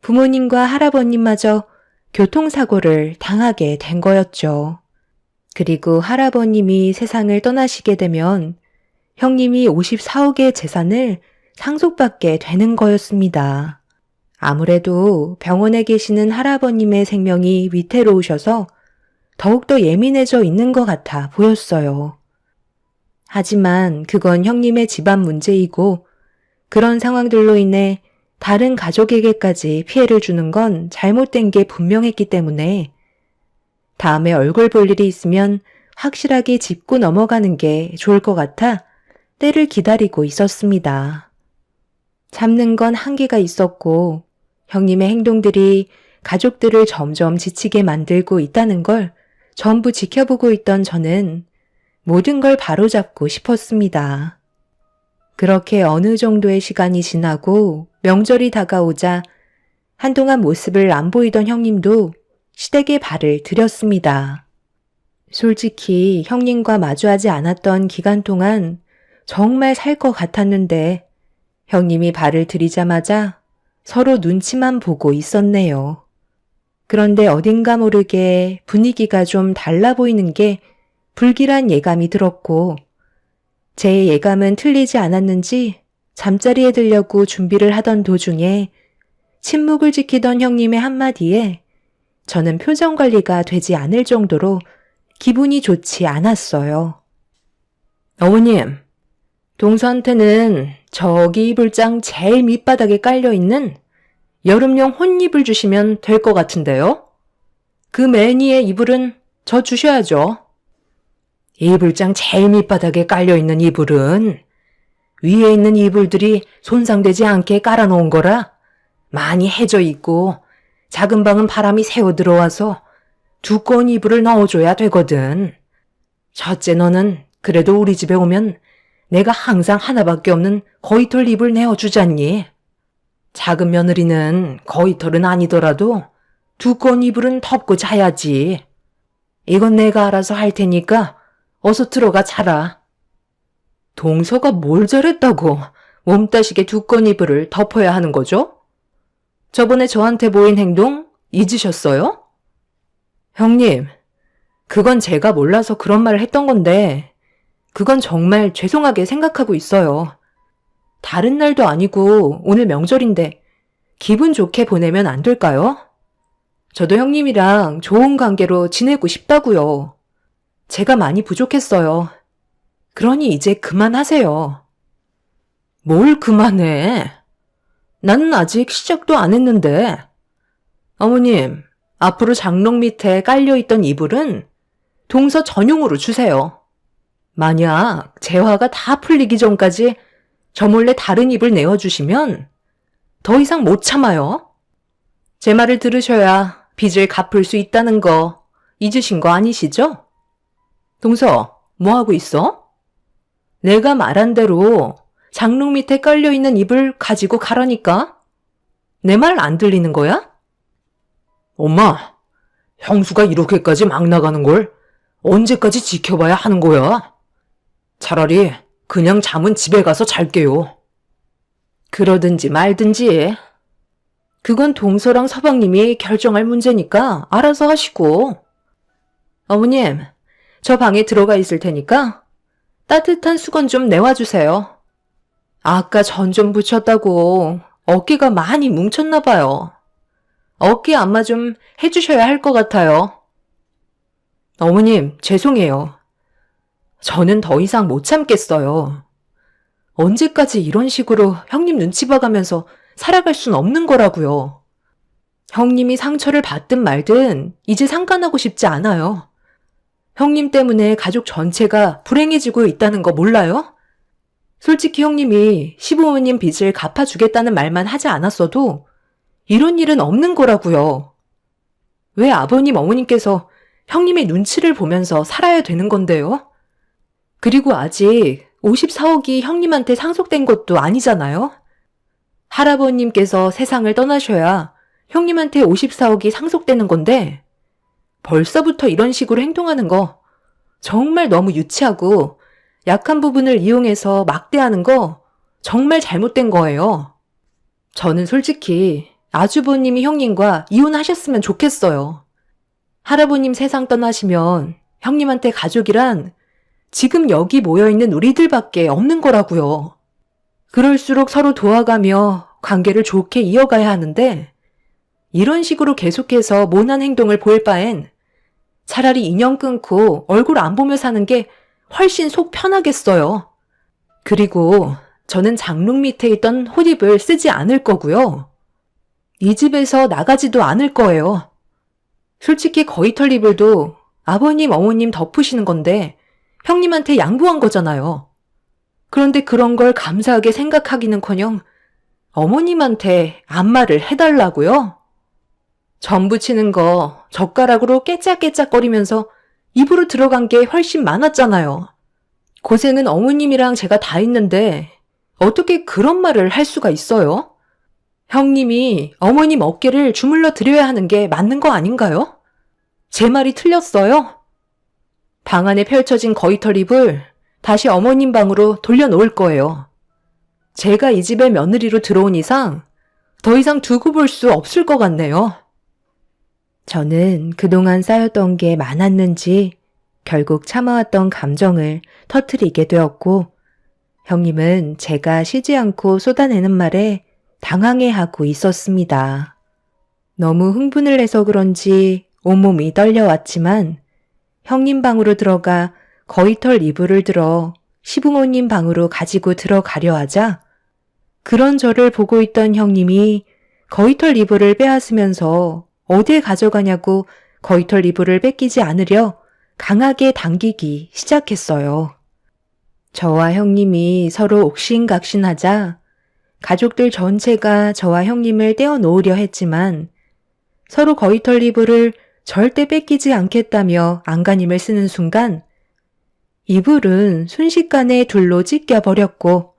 부모님과 할아버님마저 교통사고를 당하게 된 거였죠. 그리고 할아버님이 세상을 떠나시게 되면 형님이 54억의 재산을 상속받게 되는 거였습니다. 아무래도 병원에 계시는 할아버님의 생명이 위태로우셔서 더욱더 예민해져 있는 것 같아 보였어요. 하지만 그건 형님의 집안 문제이고 그런 상황들로 인해 다른 가족에게까지 피해를 주는 건 잘못된 게 분명했기 때문에 다음에 얼굴 볼 일이 있으면 확실하게 짚고 넘어가는 게 좋을 것 같아 때를 기다리고 있었습니다. 참는 건 한계가 있었고 형님의 행동들이 가족들을 점점 지치게 만들고 있다는 걸 전부 지켜보고 있던 저는 모든 걸 바로잡고 싶었습니다. 그렇게 어느 정도의 시간이 지나고 명절이 다가오자 한동안 모습을 안 보이던 형님도 시댁에 발을 들였습니다. 솔직히 형님과 마주하지 않았던 기간 동안 정말 살 것 같았는데 형님이 발을 들이자마자 서로 눈치만 보고 있었네요. 그런데 어딘가 모르게 분위기가 좀 달라 보이는 게 불길한 예감이 들었고 제 예감은 틀리지 않았는지 잠자리에 들려고 준비를 하던 도중에 침묵을 지키던 형님의 한마디에 저는 표정 관리가 되지 않을 정도로 기분이 좋지 않았어요. 어머님, 동서한테는 저기 이불장 제일 밑바닥에 깔려있는 여름용 혼이불 주시면 될 것 같은데요? 그 맨 위에 이불은 저 주셔야죠. 이불장 제일 밑바닥에 깔려있는 이불은 위에 있는 이불들이 손상되지 않게 깔아놓은 거라 많이 해져 있고 작은 방은 바람이 새어 들어와서 두꺼운 이불을 넣어줘야 되거든. 첫째 너는 그래도 우리 집에 오면 내가 항상 하나밖에 없는 거위털 이불 내어주잖니. 작은 며느리는 거위털은 아니더라도 두꺼운 이불은 덮고 자야지. 이건 내가 알아서 할 테니까 어서 들어가 자라. 동서가 뭘 잘했다고 몸따시게 두꺼운 이불을 덮어야 하는 거죠? 저번에 저한테 보인 행동 잊으셨어요? 형님, 그건 제가 몰라서 그런 말을 했던 건데 그건 정말 죄송하게 생각하고 있어요. 다른 날도 아니고 오늘 명절인데 기분 좋게 보내면 안 될까요? 저도 형님이랑 좋은 관계로 지내고 싶다고요. 제가 많이 부족했어요. 그러니 이제 그만하세요. 뭘 그만해? 나는 아직 시작도 안 했는데. 어머님, 앞으로 장롱 밑에 깔려있던 이불은 동서 전용으로 주세요. 만약 재화가 다 풀리기 전까지 저 몰래 다른 이불 내어주시면 더 이상 못 참아요. 제 말을 들으셔야 빚을 갚을 수 있다는 거 잊으신 거 아니시죠? 동서, 뭐하고 있어? 내가 말한 대로 장롱 밑에 깔려있는 이불 가지고 가라니까? 내 말 안 들리는 거야? 엄마, 형수가 이렇게까지 막 나가는 걸 언제까지 지켜봐야 하는 거야? 차라리 그냥 잠은 집에 가서 잘게요. 그러든지 말든지. 그건 동서랑 서방님이 결정할 문제니까 알아서 하시고. 어머님, 저 방에 들어가 있을 테니까 따뜻한 수건 좀 내와주세요. 아까 전 좀 붙였다고 어깨가 많이 뭉쳤나 봐요. 어깨 안마 좀 해주셔야 할 것 같아요. 어머님, 죄송해요. 저는 더 이상 못 참겠어요. 언제까지 이런 식으로 형님 눈치 봐가면서 살아갈 순 없는 거라고요. 형님이 상처를 받든 말든 이제 상관하고 싶지 않아요. 형님 때문에 가족 전체가 불행해지고 있다는 거 몰라요? 솔직히 형님이 시부모님 빚을 갚아주겠다는 말만 하지 않았어도 이런 일은 없는 거라고요. 왜 아버님, 어머님께서 형님의 눈치를 보면서 살아야 되는 건데요? 그리고 아직 54억이 형님한테 상속된 것도 아니잖아요? 할아버님께서 세상을 떠나셔야 형님한테 54억이 상속되는 건데 벌써부터 이런 식으로 행동하는 거 정말 너무 유치하고 약한 부분을 이용해서 막대하는 거 정말 잘못된 거예요. 저는 솔직히 아주버님이 형님과 이혼하셨으면 좋겠어요. 할아버님 세상 떠나시면 형님한테 가족이란 지금 여기 모여있는 우리들밖에 없는 거라고요. 그럴수록 서로 도와가며 관계를 좋게 이어가야 하는데 이런 식으로 계속해서 모난 행동을 보일 바엔 차라리 인연 끊고 얼굴 안 보며 사는 게 훨씬 속 편하겠어요. 그리고 저는 장롱 밑에 있던 호립을 쓰지 않을 거고요. 이 집에서 나가지도 않을 거예요. 솔직히 거위털 이불도 아버님, 어머님 덮으시는 건데 형님한테 양보한 거잖아요. 그런데 그런 걸 감사하게 생각하기는커녕 어머님한테 안마를 해달라고요? 전 부치는 거 젓가락으로 깨짝깨짝거리면서 입으로 들어간 게 훨씬 많았잖아요. 고생은 어머님이랑 제가 다 했는데 어떻게 그런 말을 할 수가 있어요? 형님이 어머님 어깨를 주물러 드려야 하는 게 맞는 거 아닌가요? 제 말이 틀렸어요? 방 안에 펼쳐진 거위털 잎을 다시 어머님 방으로 돌려놓을 거예요. 제가 이 집의 며느리로 들어온 이상 더 이상 두고 볼 수 없을 것 같네요. 저는 그동안 쌓였던 게 많았는지 결국 참아왔던 감정을 터뜨리게 되었고 형님은 제가 쉬지 않고 쏟아내는 말에 당황해하고 있었습니다. 너무 흥분을 해서 그런지 온몸이 떨려왔지만 형님 방으로 들어가 거위털 이불을 들어 시부모님 방으로 가지고 들어가려 하자 그런 저를 보고 있던 형님이 거위털 이불을 빼앗으면서 어딜 가져가냐고 거위털 이불을 뺏기지 않으려 강하게 당기기 시작했어요. 저와 형님이 서로 옥신각신하자 가족들 전체가 저와 형님을 떼어놓으려 했지만 서로 거위털 이불을 절대 뺏기지 않겠다며 안간힘을 쓰는 순간 이불은 순식간에 둘로 찢겨버렸고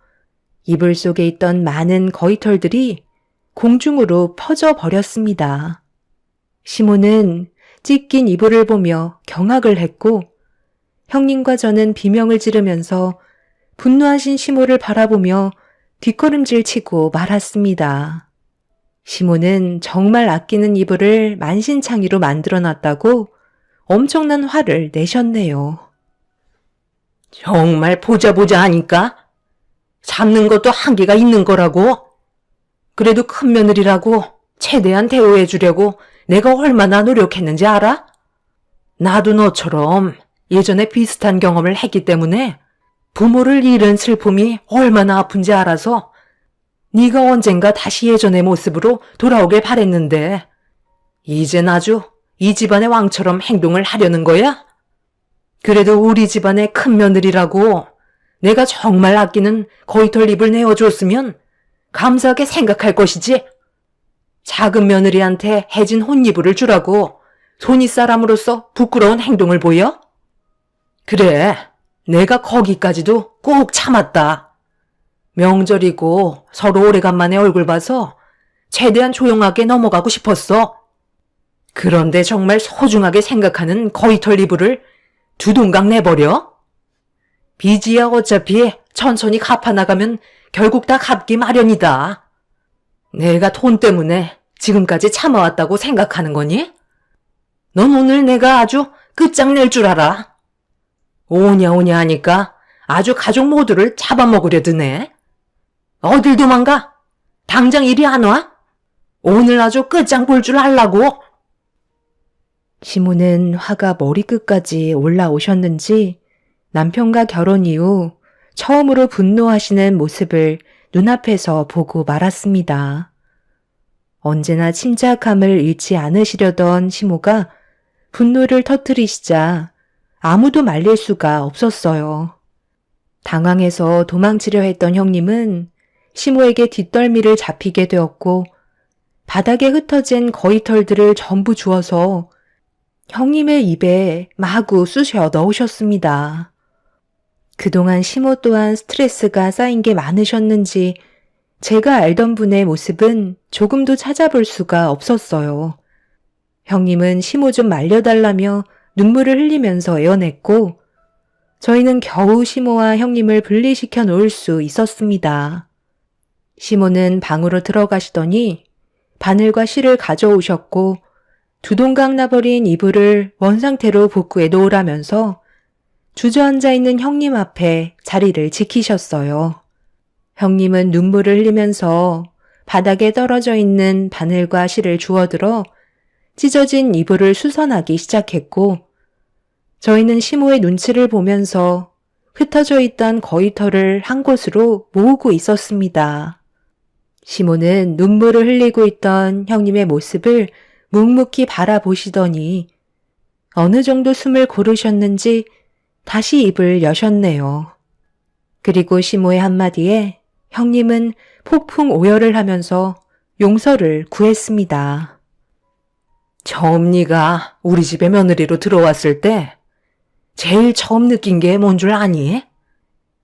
이불 속에 있던 많은 거위털들이 공중으로 퍼져버렸습니다. 시모는 찢긴 이불을 보며 경악을 했고 형님과 저는 비명을 지르면서 분노하신 시모를 바라보며 뒷걸음질 치고 말았습니다. 시모는 정말 아끼는 이불을 만신창이로 만들어놨다고 엄청난 화를 내셨네요.
정말 보자 하니까 잡는 것도 한계가 있는 거라고. 그래도 큰 며느리라고 최대한 대우해 주려고 내가 얼마나 노력했는지 알아? 나도 너처럼 예전에 비슷한 경험을 했기 때문에 부모를 잃은 슬픔이 얼마나 아픈지 알아서 네가 언젠가 다시 예전의 모습으로 돌아오길 바랬는데 이젠 아주 이 집안의 왕처럼 행동을 하려는 거야? 그래도 우리 집안의 큰 며느리라고 내가 정말 아끼는 거위털 잎을 내어줬으면 감사하게 생각할 것이지. 작은 며느리한테 해진 혼이불을 주라고 손윗사람으로서 부끄러운 행동을 보여? 그래, 내가 거기까지도 꼭 참았다. 명절이고 서로 오래간만에 얼굴 봐서 최대한 조용하게 넘어가고 싶었어. 그런데 정말 소중하게 생각하는 거위털 이불을 두동강 내버려? 빚이야 어차피 천천히 갚아나가면 결국 다 갚기 마련이다. 내가 돈 때문에 지금까지 참아왔다고 생각하는 거니? 넌 오늘 내가 아주 끝장낼 줄 알아. 오냐 하니까 아주 가족 모두를 잡아먹으려 드네. 어딜 도망가? 당장 이리 안 와? 오늘 아주 끝장 볼 줄 알라고.
시모는 화가 머리끝까지 올라오셨는지 남편과 결혼 이후 처음으로 분노하시는 모습을 눈앞에서 보고 말았습니다. 언제나 침착함을 잃지 않으시려던 시모가 분노를 터뜨리시자 아무도 말릴 수가 없었어요. 당황해서 도망치려 했던 형님은 시모에게 뒷덜미를 잡히게 되었고 바닥에 흩어진 거위털들을 전부 주워서 형님의 입에 마구 쑤셔 넣으셨습니다. 그동안 시모 또한 스트레스가 쌓인 게 많으셨는지 제가 알던 분의 모습은 조금도 찾아볼 수가 없었어요. 형님은 시모 좀 말려달라며 눈물을 흘리면서 애원했고 저희는 겨우 시모와 형님을 분리시켜 놓을 수 있었습니다. 시모는 방으로 들어가시더니 바늘과 실을 가져오셨고 두 동강 나버린 이불을 원상태로 복구해 놓으라면서 주저앉아 있는 형님 앞에 자리를 지키셨어요. 형님은 눈물을 흘리면서 바닥에 떨어져 있는 바늘과 실을 주워들어 찢어진 이불을 수선하기 시작했고 저희는 시모의 눈치를 보면서 흩어져 있던 거위털을 한 곳으로 모으고 있었습니다. 시모는 눈물을 흘리고 있던 형님의 모습을 묵묵히 바라보시더니 어느 정도 숨을 고르셨는지 다시 입을 여셨네요. 그리고 시모의 한마디에 형님은 폭풍 오열을 하면서 용서를 구했습니다.
처음 네가 우리 집에 며느리로 들어왔을 때 제일 처음 느낀 게 뭔 줄 아니?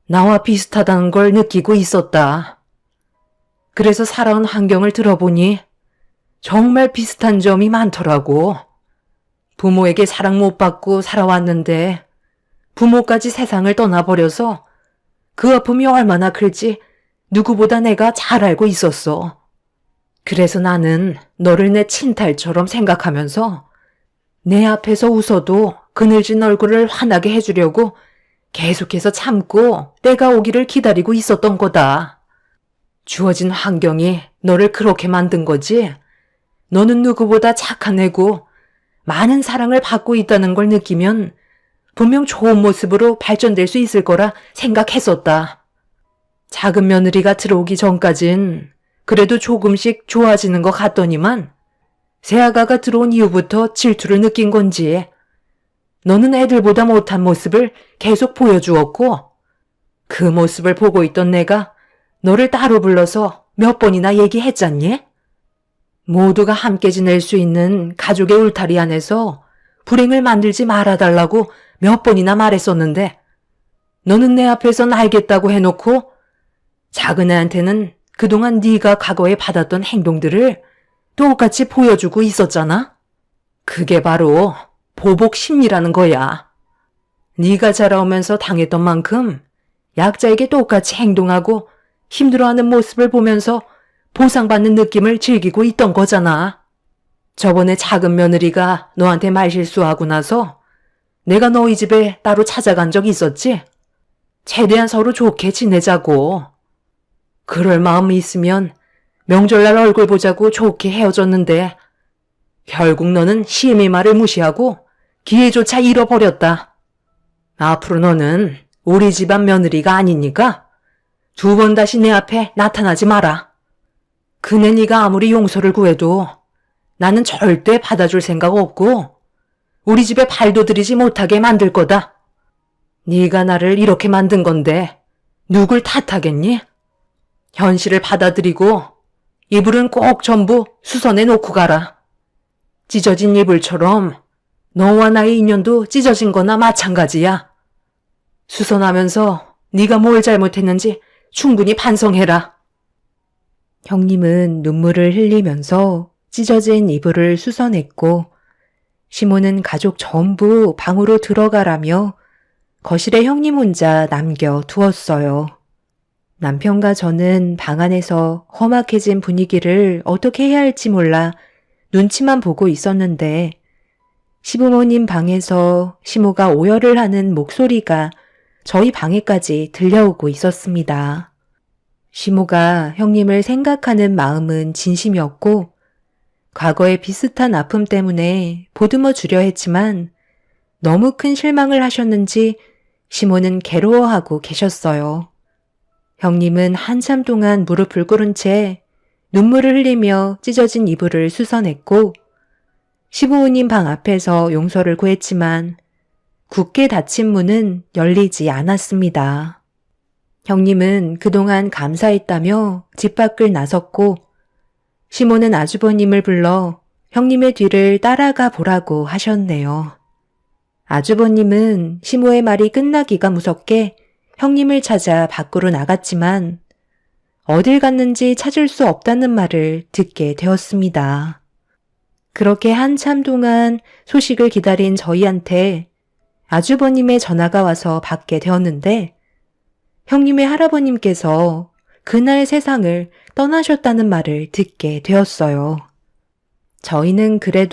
나와 비슷하다는 걸 느끼고 있었다. 그래서 살아온 환경을 들어보니 정말 비슷한 점이 많더라고. 부모에게 사랑 못 받고 살아왔는데 부모까지 세상을 떠나버려서 그 아픔이 얼마나 클지 누구보다 내가 잘 알고 있었어. 그래서 나는 너를 내 친딸처럼 생각하면서 내 앞에서 웃어도 그늘진 얼굴을 환하게 해주려고 계속해서 참고 때가 오기를 기다리고 있었던 거다. 주어진 환경이 너를 그렇게 만든 거지. 너는 누구보다 착한 애고 많은 사랑을 받고 있다는 걸 느끼면 분명 좋은 모습으로 발전될 수 있을 거라 생각했었다. 작은 며느리가 들어오기 전까진 그래도 조금씩 좋아지는 것 같더니만 새아가가 들어온 이후부터 질투를 느낀 건지 너는 애들보다 못한 모습을 계속 보여주었고 그 모습을 보고 있던 내가 너를 따로 불러서 몇 번이나 얘기했잖니? 모두가 함께 지낼 수 있는 가족의 울타리 안에서 불행을 만들지 말아달라고 몇 번이나 말했었는데 너는 내 앞에선 알겠다고 해놓고 작은 애한테는 그동안 네가 과거에 받았던 행동들을 똑같이 보여주고 있었잖아? 그게 바로 보복 심리라는 거야. 네가 자라오면서 당했던 만큼 약자에게 똑같이 행동하고 힘들어하는 모습을 보면서 보상받는 느낌을 즐기고 있던 거잖아. 저번에 작은 며느리가 너한테 말실수하고 나서 내가 너희 집에 따로 찾아간 적 있었지? 최대한 서로 좋게 지내자고. 그럴 마음이 있으면 명절날 얼굴 보자고 좋게 헤어졌는데 결국 너는 시애미 말을 무시하고 기회조차 잃어버렸다. 앞으로 너는 우리 집안 며느리가 아니니까 두 번 다시 내 앞에 나타나지 마라. 그네 네가 아무리 용서를 구해도 나는 절대 받아줄 생각 없고 우리 집에 발도 들이지 못하게 만들 거다. 네가 나를 이렇게 만든 건데 누굴 탓하겠니? 현실을 받아들이고 이불은 꼭 전부 수선해 놓고 가라. 찢어진 이불처럼 너와 나의 인연도 찢어진 거나 마찬가지야. 수선하면서 네가 뭘 잘못했는지 충분히 반성해라.
형님은 눈물을 흘리면서 찢어진 이불을 수선했고 시모는 가족 전부 방으로 들어가라며 거실에 형님 혼자 남겨두었어요. 남편과 저는 방 안에서 험악해진 분위기를 어떻게 해야 할지 몰라 눈치만 보고 있었는데 시부모님 방에서 시모가 오열을 하는 목소리가 저희 방에까지 들려오고 있었습니다. 시모가 형님을 생각하는 마음은 진심이었고 과거의 비슷한 아픔 때문에 보듬어 주려 했지만 너무 큰 실망을 하셨는지 시모는 괴로워하고 계셨어요. 형님은 한참 동안 무릎을 꿇은 채 눈물을 흘리며 찢어진 이불을 쑤셔냈고 시부모님 방 앞에서 용서를 구했지만 굳게 닫힌 문은 열리지 않았습니다. 형님은 그동안 감사했다며 집 밖을 나섰고 시모는 아주버님을 불러 형님의 뒤를 따라가 보라고 하셨네요. 아주버님은 시모의 말이 끝나기가 무섭게 형님을 찾아 밖으로 나갔지만 어딜 갔는지 찾을 수 없다는 말을 듣게 되었습니다. 그렇게 한참 동안 소식을 기다린 저희한테 아주버님의 전화가 와서 받게 되었는데 형님의 할아버님께서 그날 세상을 떠나셨다는 말을 듣게 되었어요. 저희는 그래도